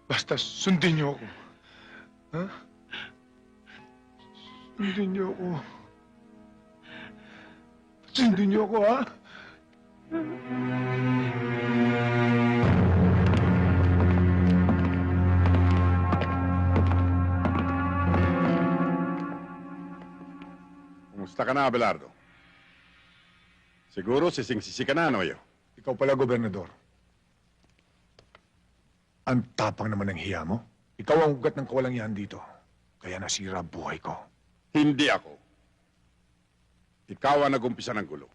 basta sundin niyo ako. Ha? Sundin niyo ako. Sundin niyo ako, ha? Kumusta ka na, Abelardo? Siguro sising-sisi ka na, Noyo. Ikaw pala, Gobernador. Ang tapang naman ng hiya mo. Ikaw ang ugat ng kawalangyaan dito. Kaya nasira buhay ko. Hindi ako. Ikaw ang nag-umpisa ng gulo.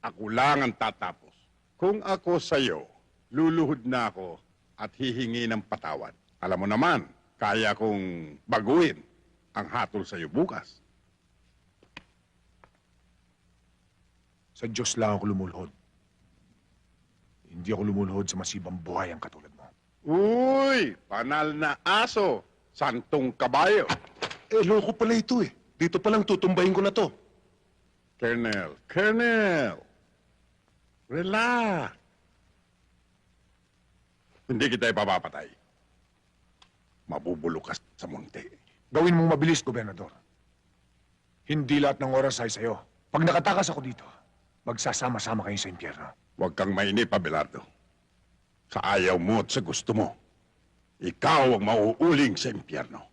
Ako lang ang tatapos. Kung ako sa'yo, luluhod na ako at hihingi ng patawad. Alam mo naman, kaya kong baguhin ang hatol sa'yo bukas. Sa Diyos lang ako lumulhod. Hindi ako lumulhod sa masibang buhay ang katulad mo. Uy! Panal na aso! Santong kabayo! Eh, loko pala ito eh. Dito palang tutumbayin ko na to. Colonel! Relax! Hindi kita ipapapatay. Mabubulok ka sa munti. Gawin mong mabilis, Gobernador. Hindi lahat ng oras ay sa'yo. Pag nakatakas ako dito, magsasama-sama kayo sa impyerno. Huwag kang mainip, Abelardo. Sa ayaw mo at sa gusto mo, ikaw ang mauuling sa impyerno.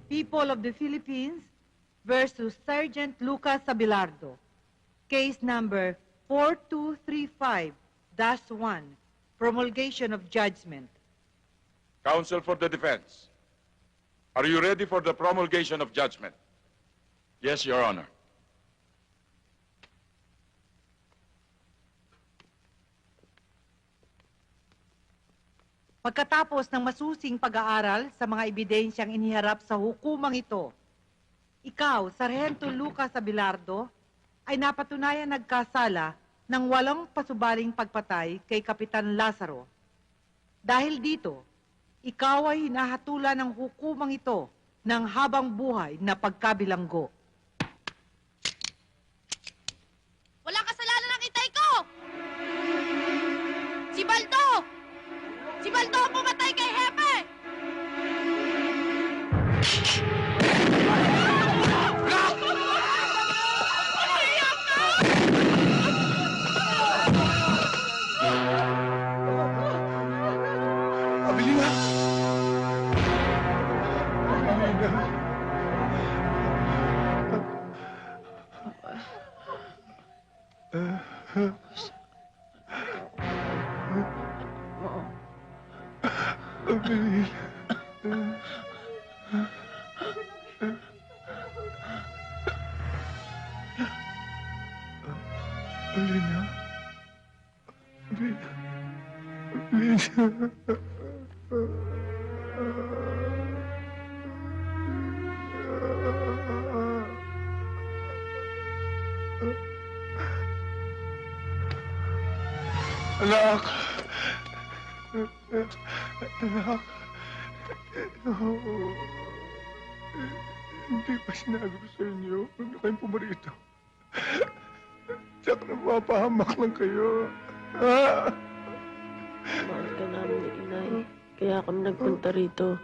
People of the Philippines versus Sergeant Lucas Abelardo. Case number 4235-1. Promulgation of judgment. Counsel for the defense. Are you ready for the promulgation of judgment? Yes, Your Honor. Pagkatapos ng masusing pag-aaral sa mga ebidensyang iniharap sa hukumang ito, ikaw, Sargento Lucas Abelardo, ay napatunayan nagkasala ng walang pasubaling pagpatay kay Kapitan Lazaro. Dahil dito, ikaw ay hinahatulan ng hukumang ito ng habang buhay na pagkabilanggo. Walang kasalanan ng itay ko! Si Baldo! Si Baldo ang pumatay kay Hepe! Abilina! Abilina. Alina? Alina? Anak! Anak! Hindi pa sinabi ko sa inyo. Huwag na kayong pumarito. Tsak, napapahamak lang kayo. Mahal ka namin ni Inay. Kaya kami nagpunta rito.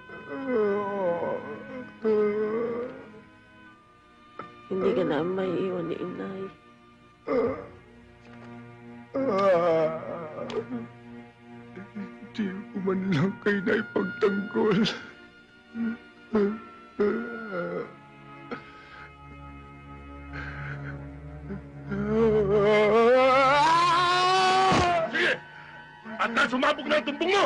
Hindi ka namin maiiwan ni Inay. Hindi ko man lang kayo na ipagtanggol. Sige! At na sumabog na ang tumbong mo!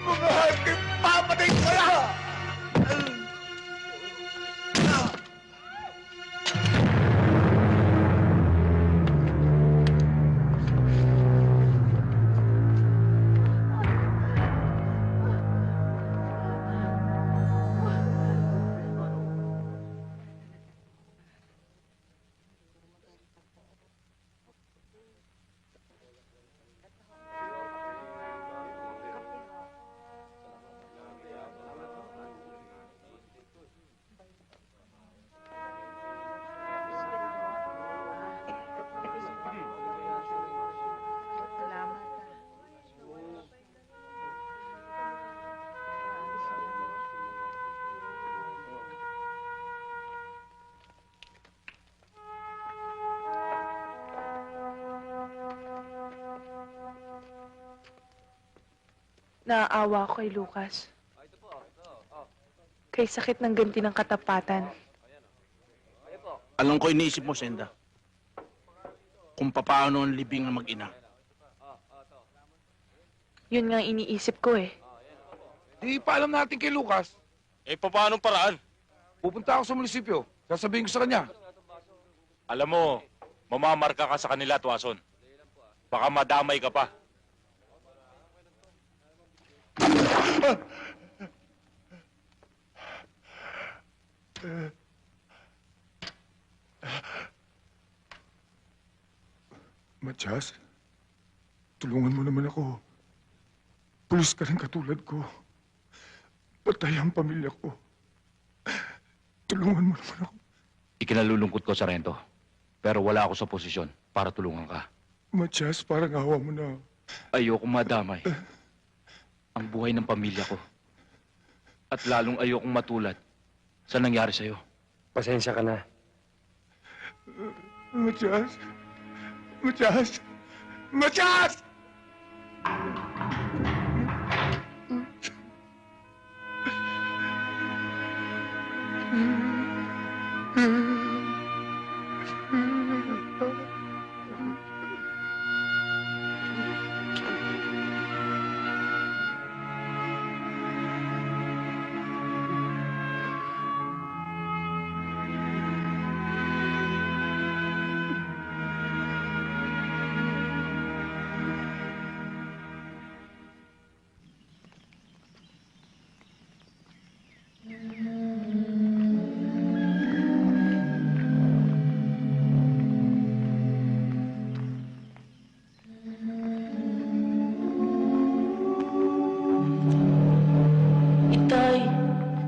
Mga hakim, papatay ko na! Naaawa ako kay Lucas. Kay sakit ng ganti ng katapatan. Alam ko iniisip mo, Senda. Kung papaano ang libing ng mag-ina. Yun nga ang iniisip ko eh. Di paalam natin kay Lucas. Eh, paano paraan? Pupunta ako sa munisipyo. Sasabihin ko sa kanya. Alam mo, mamamarka ka sa kanila, Tuason. Baka madamay ka pa. Matias, tulungan mo naman ako. Pulis ka rin katulad ko. Patay ang pamilya ko. Tulungan mo naman ako. Ikinalulungkot ko, Sargento. Pero wala ako sa posisyon para tulungan ka. Matias, parang awa mo na. Ayokong madamay ang buhay ng pamilya ko. At lalong ayokong matulad sa nangyari sa'yo. Pasensya ka na. Matias! Matias! Matias!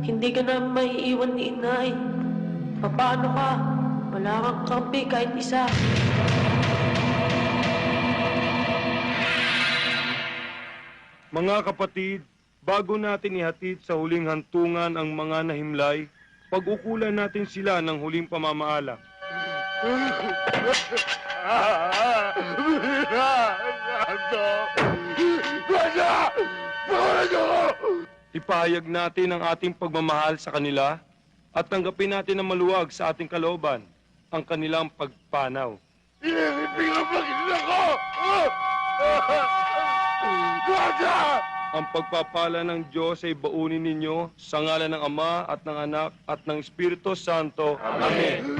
Hindi ka na maiiwan ni Inay. Paano ka? Wala kang kampi kahit isa. Mga kapatid, bago natin ihatid sa huling hantungan ang mga nahimlay, pag-ukulan natin sila ng huling pamamaala. Ipahayag natin ang ating pagmamahal sa kanila at tanggapin natin na maluwag sa ating kalooban ang kanilang pagpanaw. Pinapagin ako! Ang pagpapala ng Diyos ay baunin ninyo sa ngalan ng Ama at ng Anak at ng Espiritu Santo. Amen.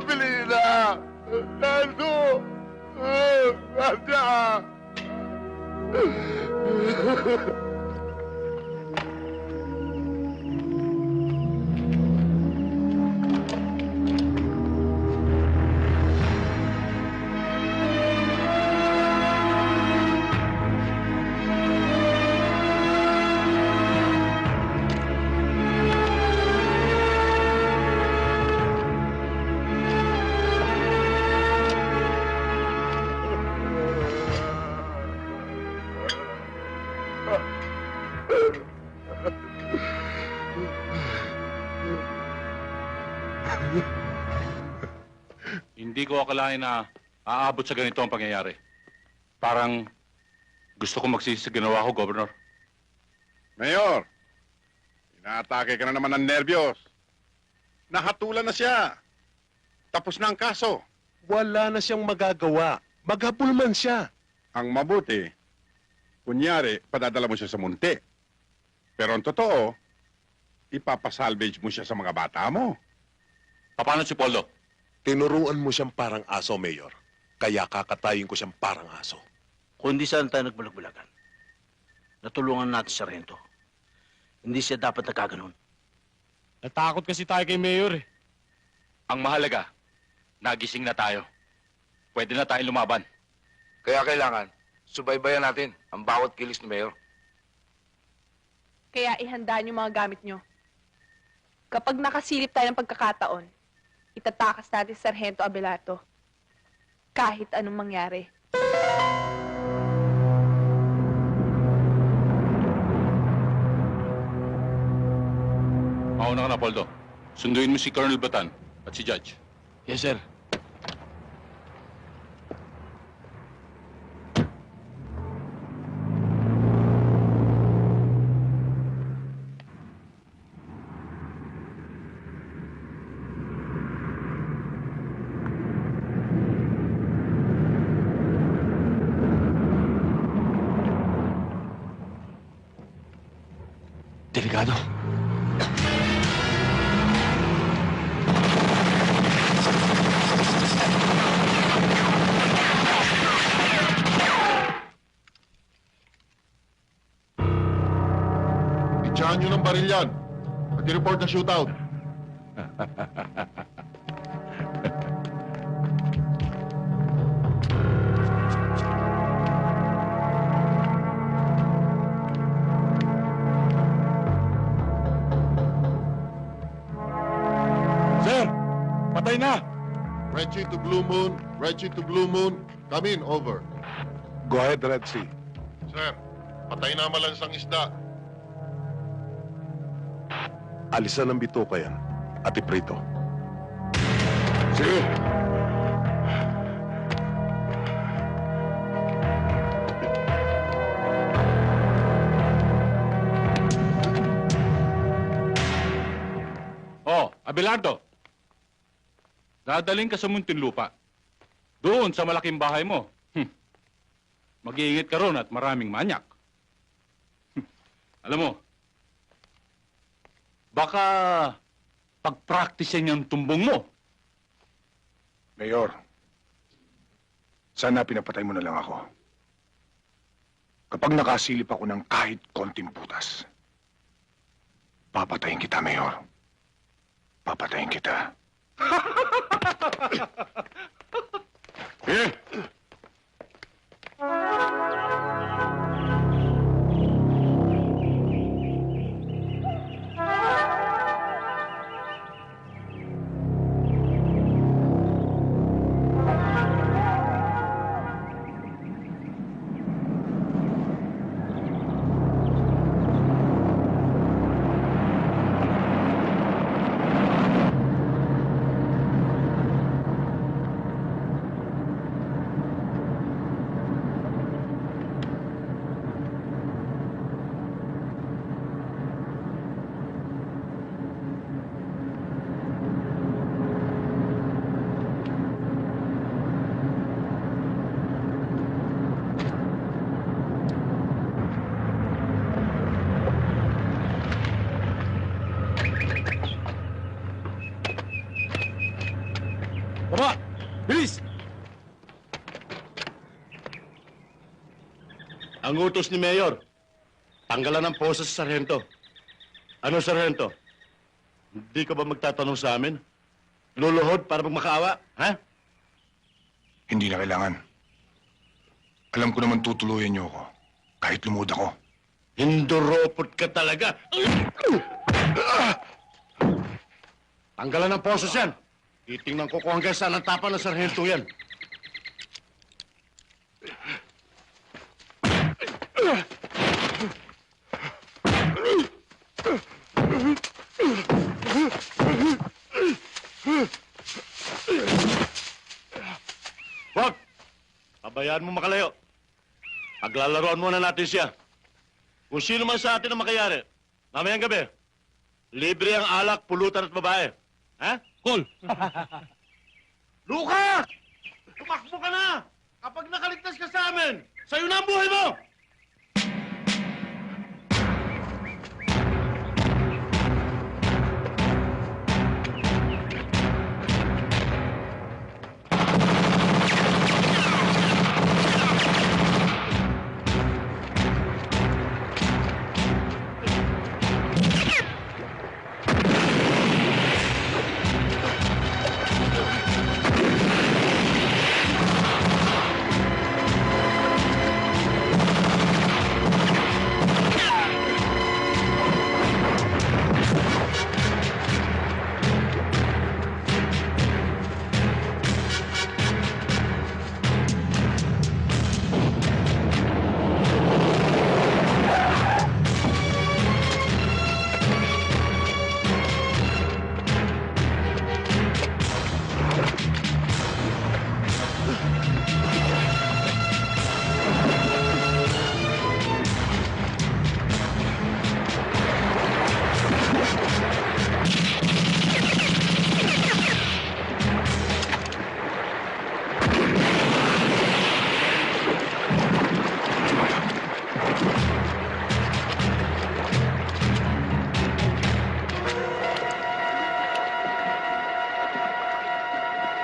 Bili na! Nando! Nanda! Hindi ko akalain na aabot sa ganito ang pangyayari. Parang gusto ko magsisi sa ginawa ko, Governor. Mayor, inaatake ka na naman ng nerbiyos. Nahatulan na siya. Tapos na ang kaso. Wala na siyang magagawa. Maghabol man siya. Ang mabuti, kunyari, padadala mo siya sa munti. Pero ang totoo, ipapasalvage mo siya sa mga bata mo. Paano si Poldo? Tinuruan mo siyang parang aso, Mayor. Kaya kakatayin ko siyang parang aso. Kung hindi saan tayo nagbulag-bulagan, natulungan natin si Sargento. Hindi siya dapat nagkaganon. Natakot kasi tayo kay Mayor eh. Ang mahalaga, nagising na tayo. Pwede na tayong lumaban. Kaya kailangan, subaybayan natin ang bawat kilos ni Mayor. Kaya ihandaan yung mga gamit nyo. Kapag nakasilip tayo ng pagkakataon, itatakas natin si Sargento Abelardo. Kahit anong mangyari. Mauna ka na, Poldo. Sunduin mo si Colonel Batan at si Judge. Yes, sir. Delikado. Itsahan nyo ng baril yan at i-report na shootout. Sir, patay na. Reggie to Blue Moon, Reggie to Blue Moon, come in, over. Go ahead, Red Sea. Sir, patay na malansang isda. Alisan ng bituka yan at iprito. Sige. Oh, Abelardo. Dadaling ka sa Muntinlupa. Doon sa malaking bahay mo. Mag-iingat ka ron at maraming manyak. Alam mo, baka pag-practicein yung tumbong mo. Mayor, sana pinapatay mo na lang ako. Kapag nakasilip ako ng kahit konting butas, papatayin kita, Mayor. Papatayin kita. Eh! Baba! Bilis! Ang utos ni Mayor, tanggalan ng posa sa sarhento. Ano, sarhento? Hindi ka ba magtatanong sa amin? Luluhod para magmakaawa, ha? Hindi na kailangan. Alam ko naman tutuluyan niyo ako. Kahit lumuhod ako. Hinduropot ka talaga. Tanggalan ng posos yan. Titingnan ko kung hanggang saan ang tapa ng sarhento yan. Wag! Pabayaan mo makalayo. Paglalaroan muna natin siya. Kung sino man sa atin ang makayari, mamayang gabi, libre ang alak, pulutan at babae. Ha? Cool! Lucas! Tumakbo ka na! Kapag nakaligtas ka sa amin, sa'yo na ang buhay mo!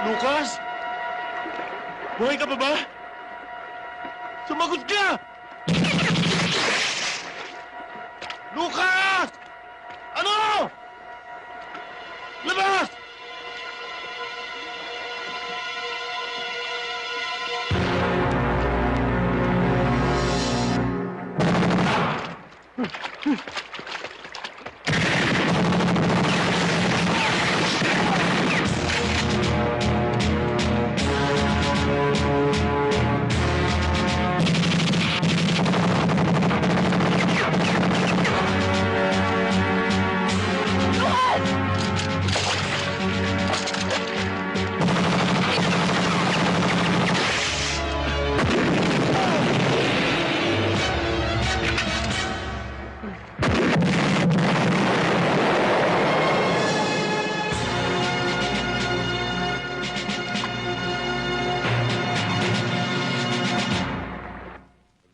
Lucas? Buhay ka pa ba? Sumagot ka! Lucas! Ano? Labas!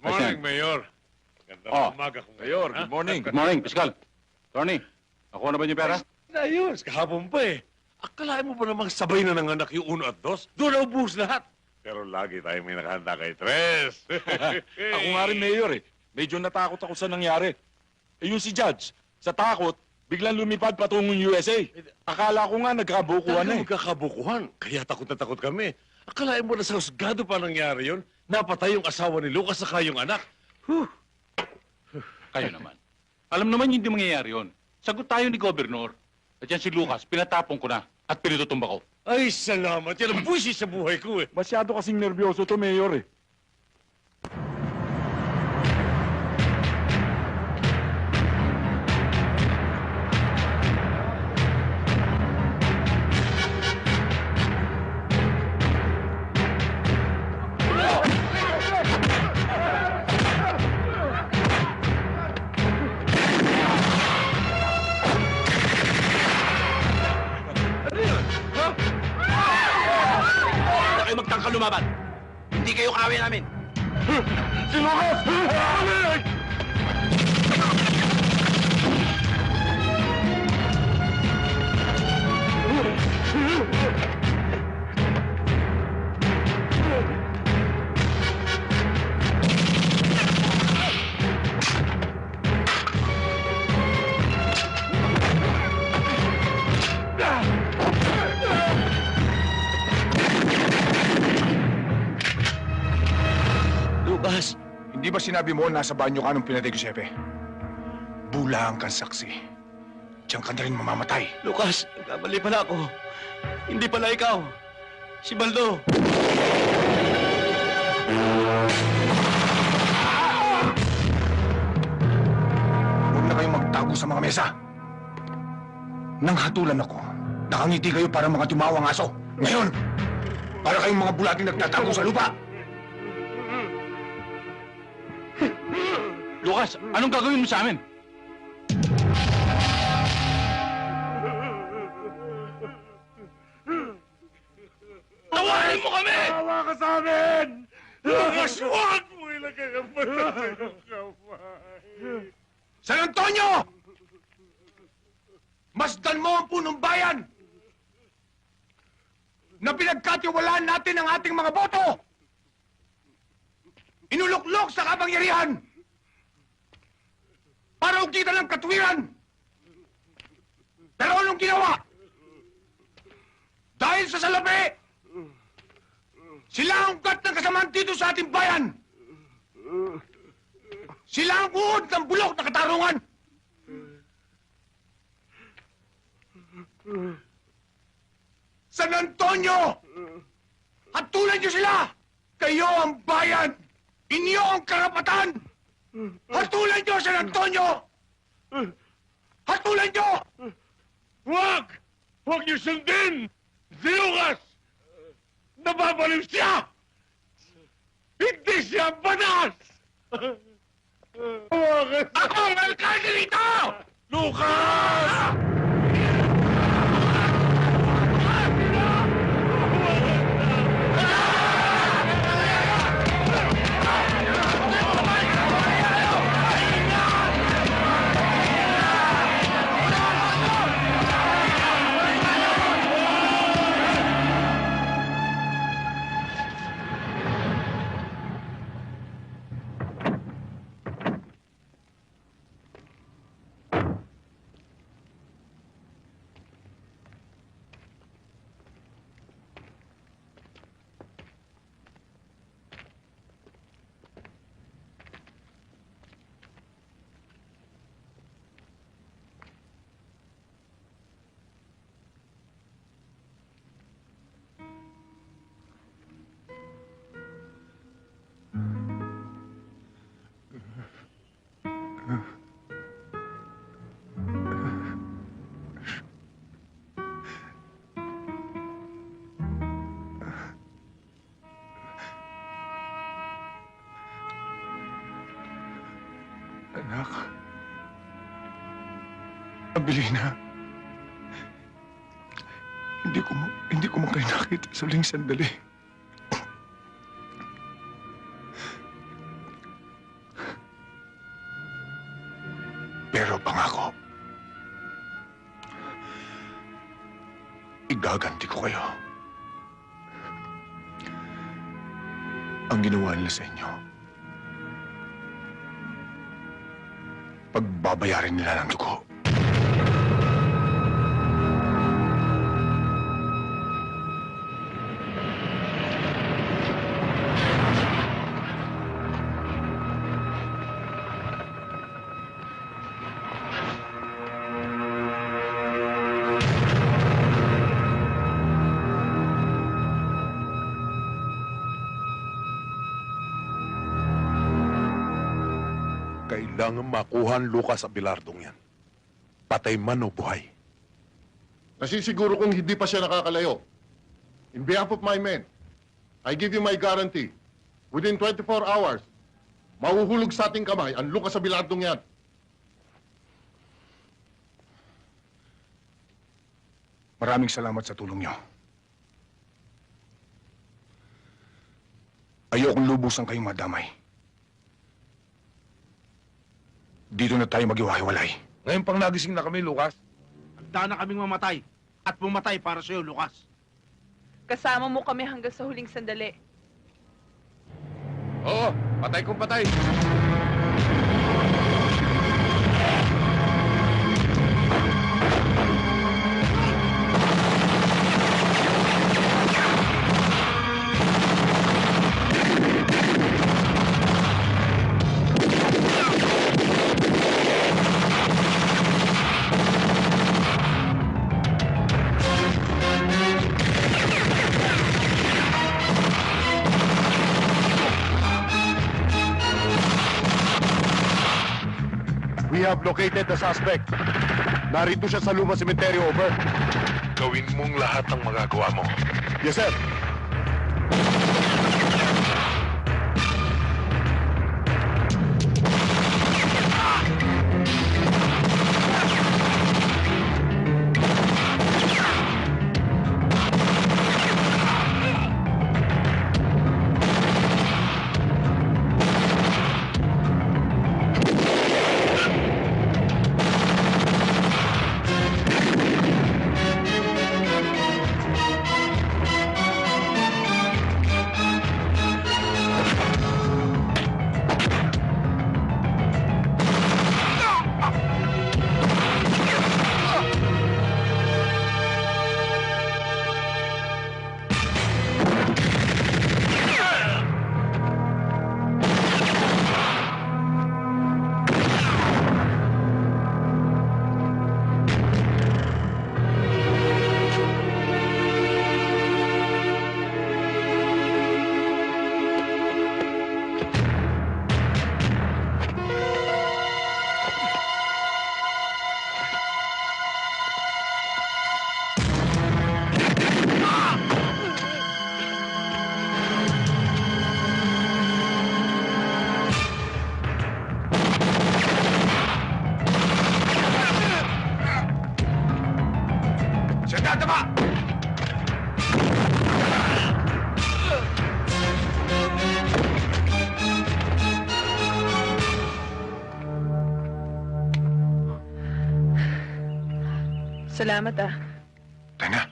Morning, Mayor. Ganda umaga kong Mayor, good morning. Good morning, Piskal. Attorney, nakuha na ba yung pera? Ayos, kahapon pa eh. Akalain mo ba namang sabay na nanganak yung 1 at 2? Doon na ubus lahat. Pero lagi tayo may nakahanda kay Tres. Ako nga rin, Mayor eh. Medyo natakot ako sa nangyari. Eh yung si Judge, sa takot, biglang lumipad patungong USA. Akala ko nga nagkabukuhan eh. Magkakabukuhan. Kaya takot na takot kami. Akalain mo na sa husgado pa nangyari yun? Napatay yung asawa ni Lucas sa kayong anak. Kayo naman. Alam naman hindi mangyayari yun. Sagot tayo ni Gobernur. At yan si Lucas, pinatapong ko na at pinitutumba ko. Ay, salamat. Yan ang buwisit sa buhay ko eh. Masyado kasing nervyoso to, Mayor eh. Kayo magtangka lumaban. Hindi kayo kawin namin. Si Lucas! Di ba sinabi mo nasa banyo ka nung pinatay ko si Hepe? Bulang kang saksi. Diyan ka na rin mamamatay. Lucas, nagkamali pala ako. Hindi pala ikaw. Si Baldo. Huwag na kayong magtago sa mga mesa. Nang hatulan ako, nakangiti kayo para mga tumawang aso. Ngayon, para kayong mga bulating nagtatago sa lupa. Lucas, anong gagawin mo sa amin? Tawarin mo kami! Tawa ka sa amin! Lucas, huwag mo ilagay ang mata sa iyong kamay. San Antonio! Masdan mo ang punong bayan na pinagkatiwalaan natin ang ating mga boto! Inuluklok sa kapangyarihan para ugita ng katwiran! Pero anong ginawa? Dahil sa salapi, sila ang ugat ng kasamaan dito sa ating bayan! Sila ang uod ng bulok na katarungan! San Antonio! Hatulan niyo sila! Kayo ang bayan! Inyo ang karapatan! Hatulan niyo, San Antonio! Hatulan niyo! Huwag! Huwag niyo sundin! Si Lucas! Nababaliw siya! Hindi siya banas! Ako ang alkalde rito! Lucas! Anak. Abilina. Hindi ko kayo nakita sa huling sandali. Pero pangako, igaganti ko kayo. Ang ginawa nila sa inyo, pagbabayarin nila ng dugo. Kailangan makuha ang Lucas Abelardong yan. Patay man o buhay. Nasisiguro kong hindi pa siya nakakalayo. In behalf of my men, I give you my guarantee. Within 24 hours, mahuhulog sa ating kamay ang Lucas Abelardong yan. Maraming salamat sa tulong niyo. Ayokong lubusan kayong madamay. Dito na tayo maghiwa-hiwalay. Ngayon pang nagising na kami, Lucas. Handa na kaming mamatay. At pumatay para sa'yo, Lucas. Kasama mo kami hanggang sa huling sandali. Oo, patay kung patay. have located the suspect. Narito siya sa Luma Cemetery, over. Gawin mong lahat ng magagawa mo. Yes, sir. Salamat ah. Tayo na.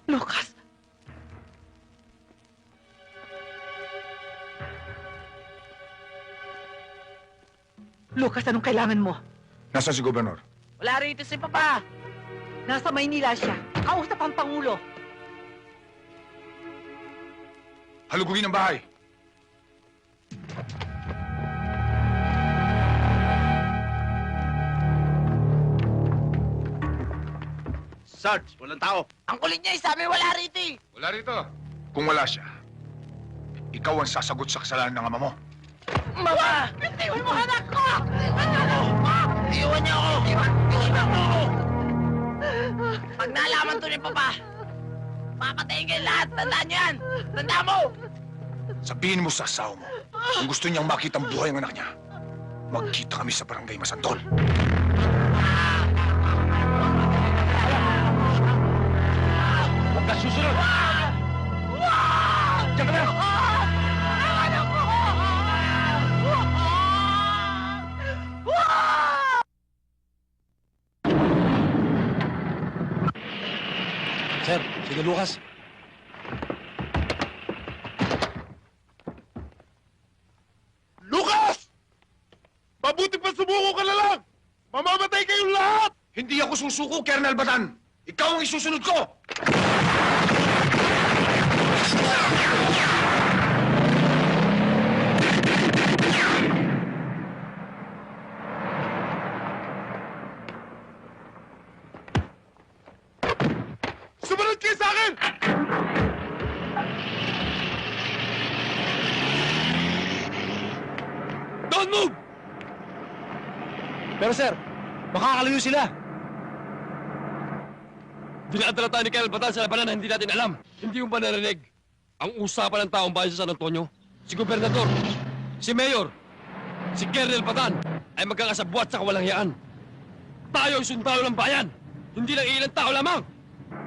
Lucas! Lucas, anong kailangan mo? Nasaan si Gobernador? Wala rito si Papa. Nasa Maynila siya. Kausap ang Pangulo. Halugugin ang bahay. Sarge, walang tao. Ang kulit niya, sabi wala rito eh. Wala rito. Kung wala siya, ikaw ang sasagot sa kasalanan ng ama mo. Mama! Iwan mo anak ko! Iwan niyo ako! Iwan mo ako! Pag nalaman to ni Papa, papatayin kayo lahat! Tandaan niyo yan! Tandaan mo! Sabihin mo sa asawa mo, kung gusto niyang makita ang buhay ng anak niya, magkita kami sa barangay Masantol. Huwag ka susunod! Diyan ka na! Sir, sige Lucas. Lucas! Mabuti pa sumuko ka na lang! Mamamatay kayong lahat! Hindi ako susuko, Colonel Batan! Ikaw ang isusunod ko! Sumunod kayo sa akin! Don't move! Pero sir, makakalayo sila. Dinadala tayo ni Colonel Batan sa labanan na hindi natin alam. Hindi yung ba narinig? Ang usapan ng taong bayan sa San Antonio, si Gobernador, si Mayor, si Colonel Batan, ay magkakasabwat sa kawalangyaan. Tayo ay sundalo ng bayan, hindi lang ilang tao lamang.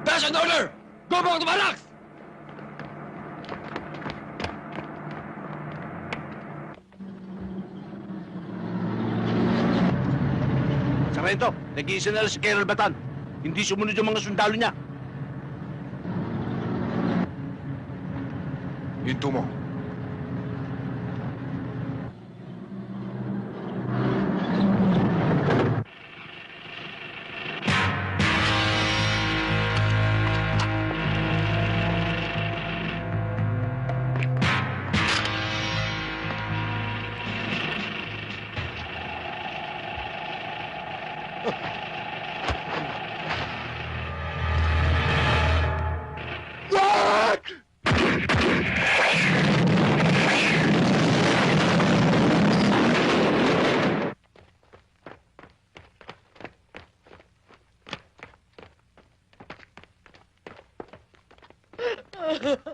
Dash and order! Go back to barracks! Sargento, nag-iisa na lang si Colonel Batan. Hindi sumunod yung mga sundalo niya. Hinto mo.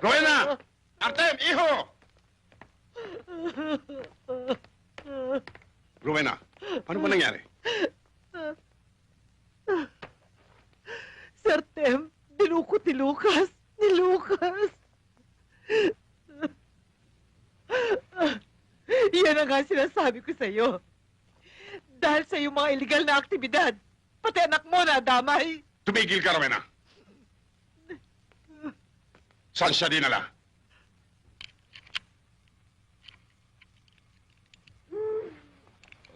Rowena! Artem, iho! Rowena, ano ba nangyari? Sir Tem, dinukot ni Lucas. Ni Lucas. Yan ang nga sinasabi ko sa'yo. Dahil sa iyong mga illegal na aktibidad, pati anak mo na damay. Tumigil ka, Rowena. Saan siya dinala?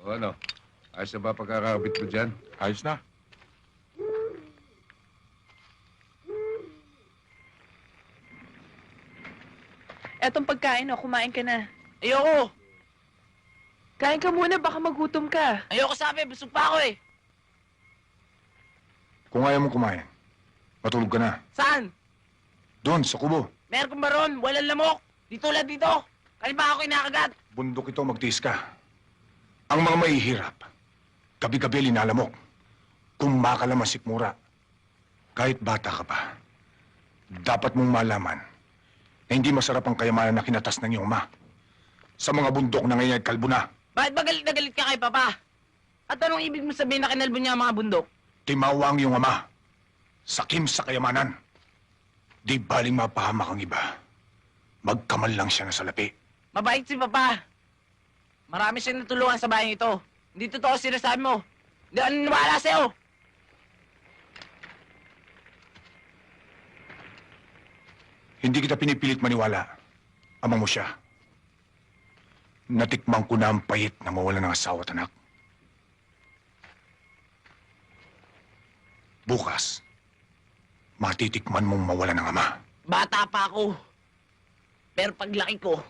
O ano? Ayos na ba pagkakabit mo dyan? Ayos na. Etong pagkain, kumain ka na. Ayoko. Kain ka muna, baka magutom ka. Ayoko sabi, busog pa ako eh. Kung ayaw mo kumain, matulog ka na. Saan? Doon, sa kubo. Meron kong baron, walang lamok. Dito lang dito. Kaya ba ako inakagat? Bundok ito, magtiis ka. Ang mga mahihirap, gabi-gabi linalamok. Kung makalaman sikmura, kahit bata ka pa, dapat mong malaman na hindi masarap ang kayamanan na kinatas ng iyong ama. Sa mga bundok na ngayon ay kalbo na. Bakit ba galit na galit ka kay Papa? At anong ibig mo sabihin na kinalbo niya ang mga bundok? Timawa ang iyong ama. Sakim sa kayamanan. Di baling mapahamak ang iba. Magkamal lang siya na salapi. Mabait si Papa. Marami siyang natulungan sa bayan ito. Hindi totoo sinasabi mo. Hindi ako naniniwala sa'yo. Hindi kita pinipilit maniwala. Ama mo siya. Natikman ko na ang payit na mawala ng asawa at anak. Bukas, matitikman mong mawala ng ama. Bata pa ako. Pero paglaki ko,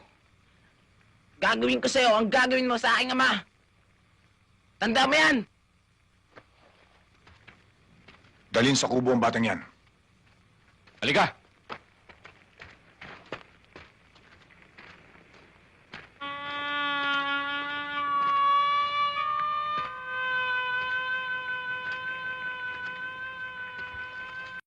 gagawin ko sa'yo ang gagawin mo sa aking ama. Tanda mo yan! Dalhin sa kubo ang batang yan. Halika!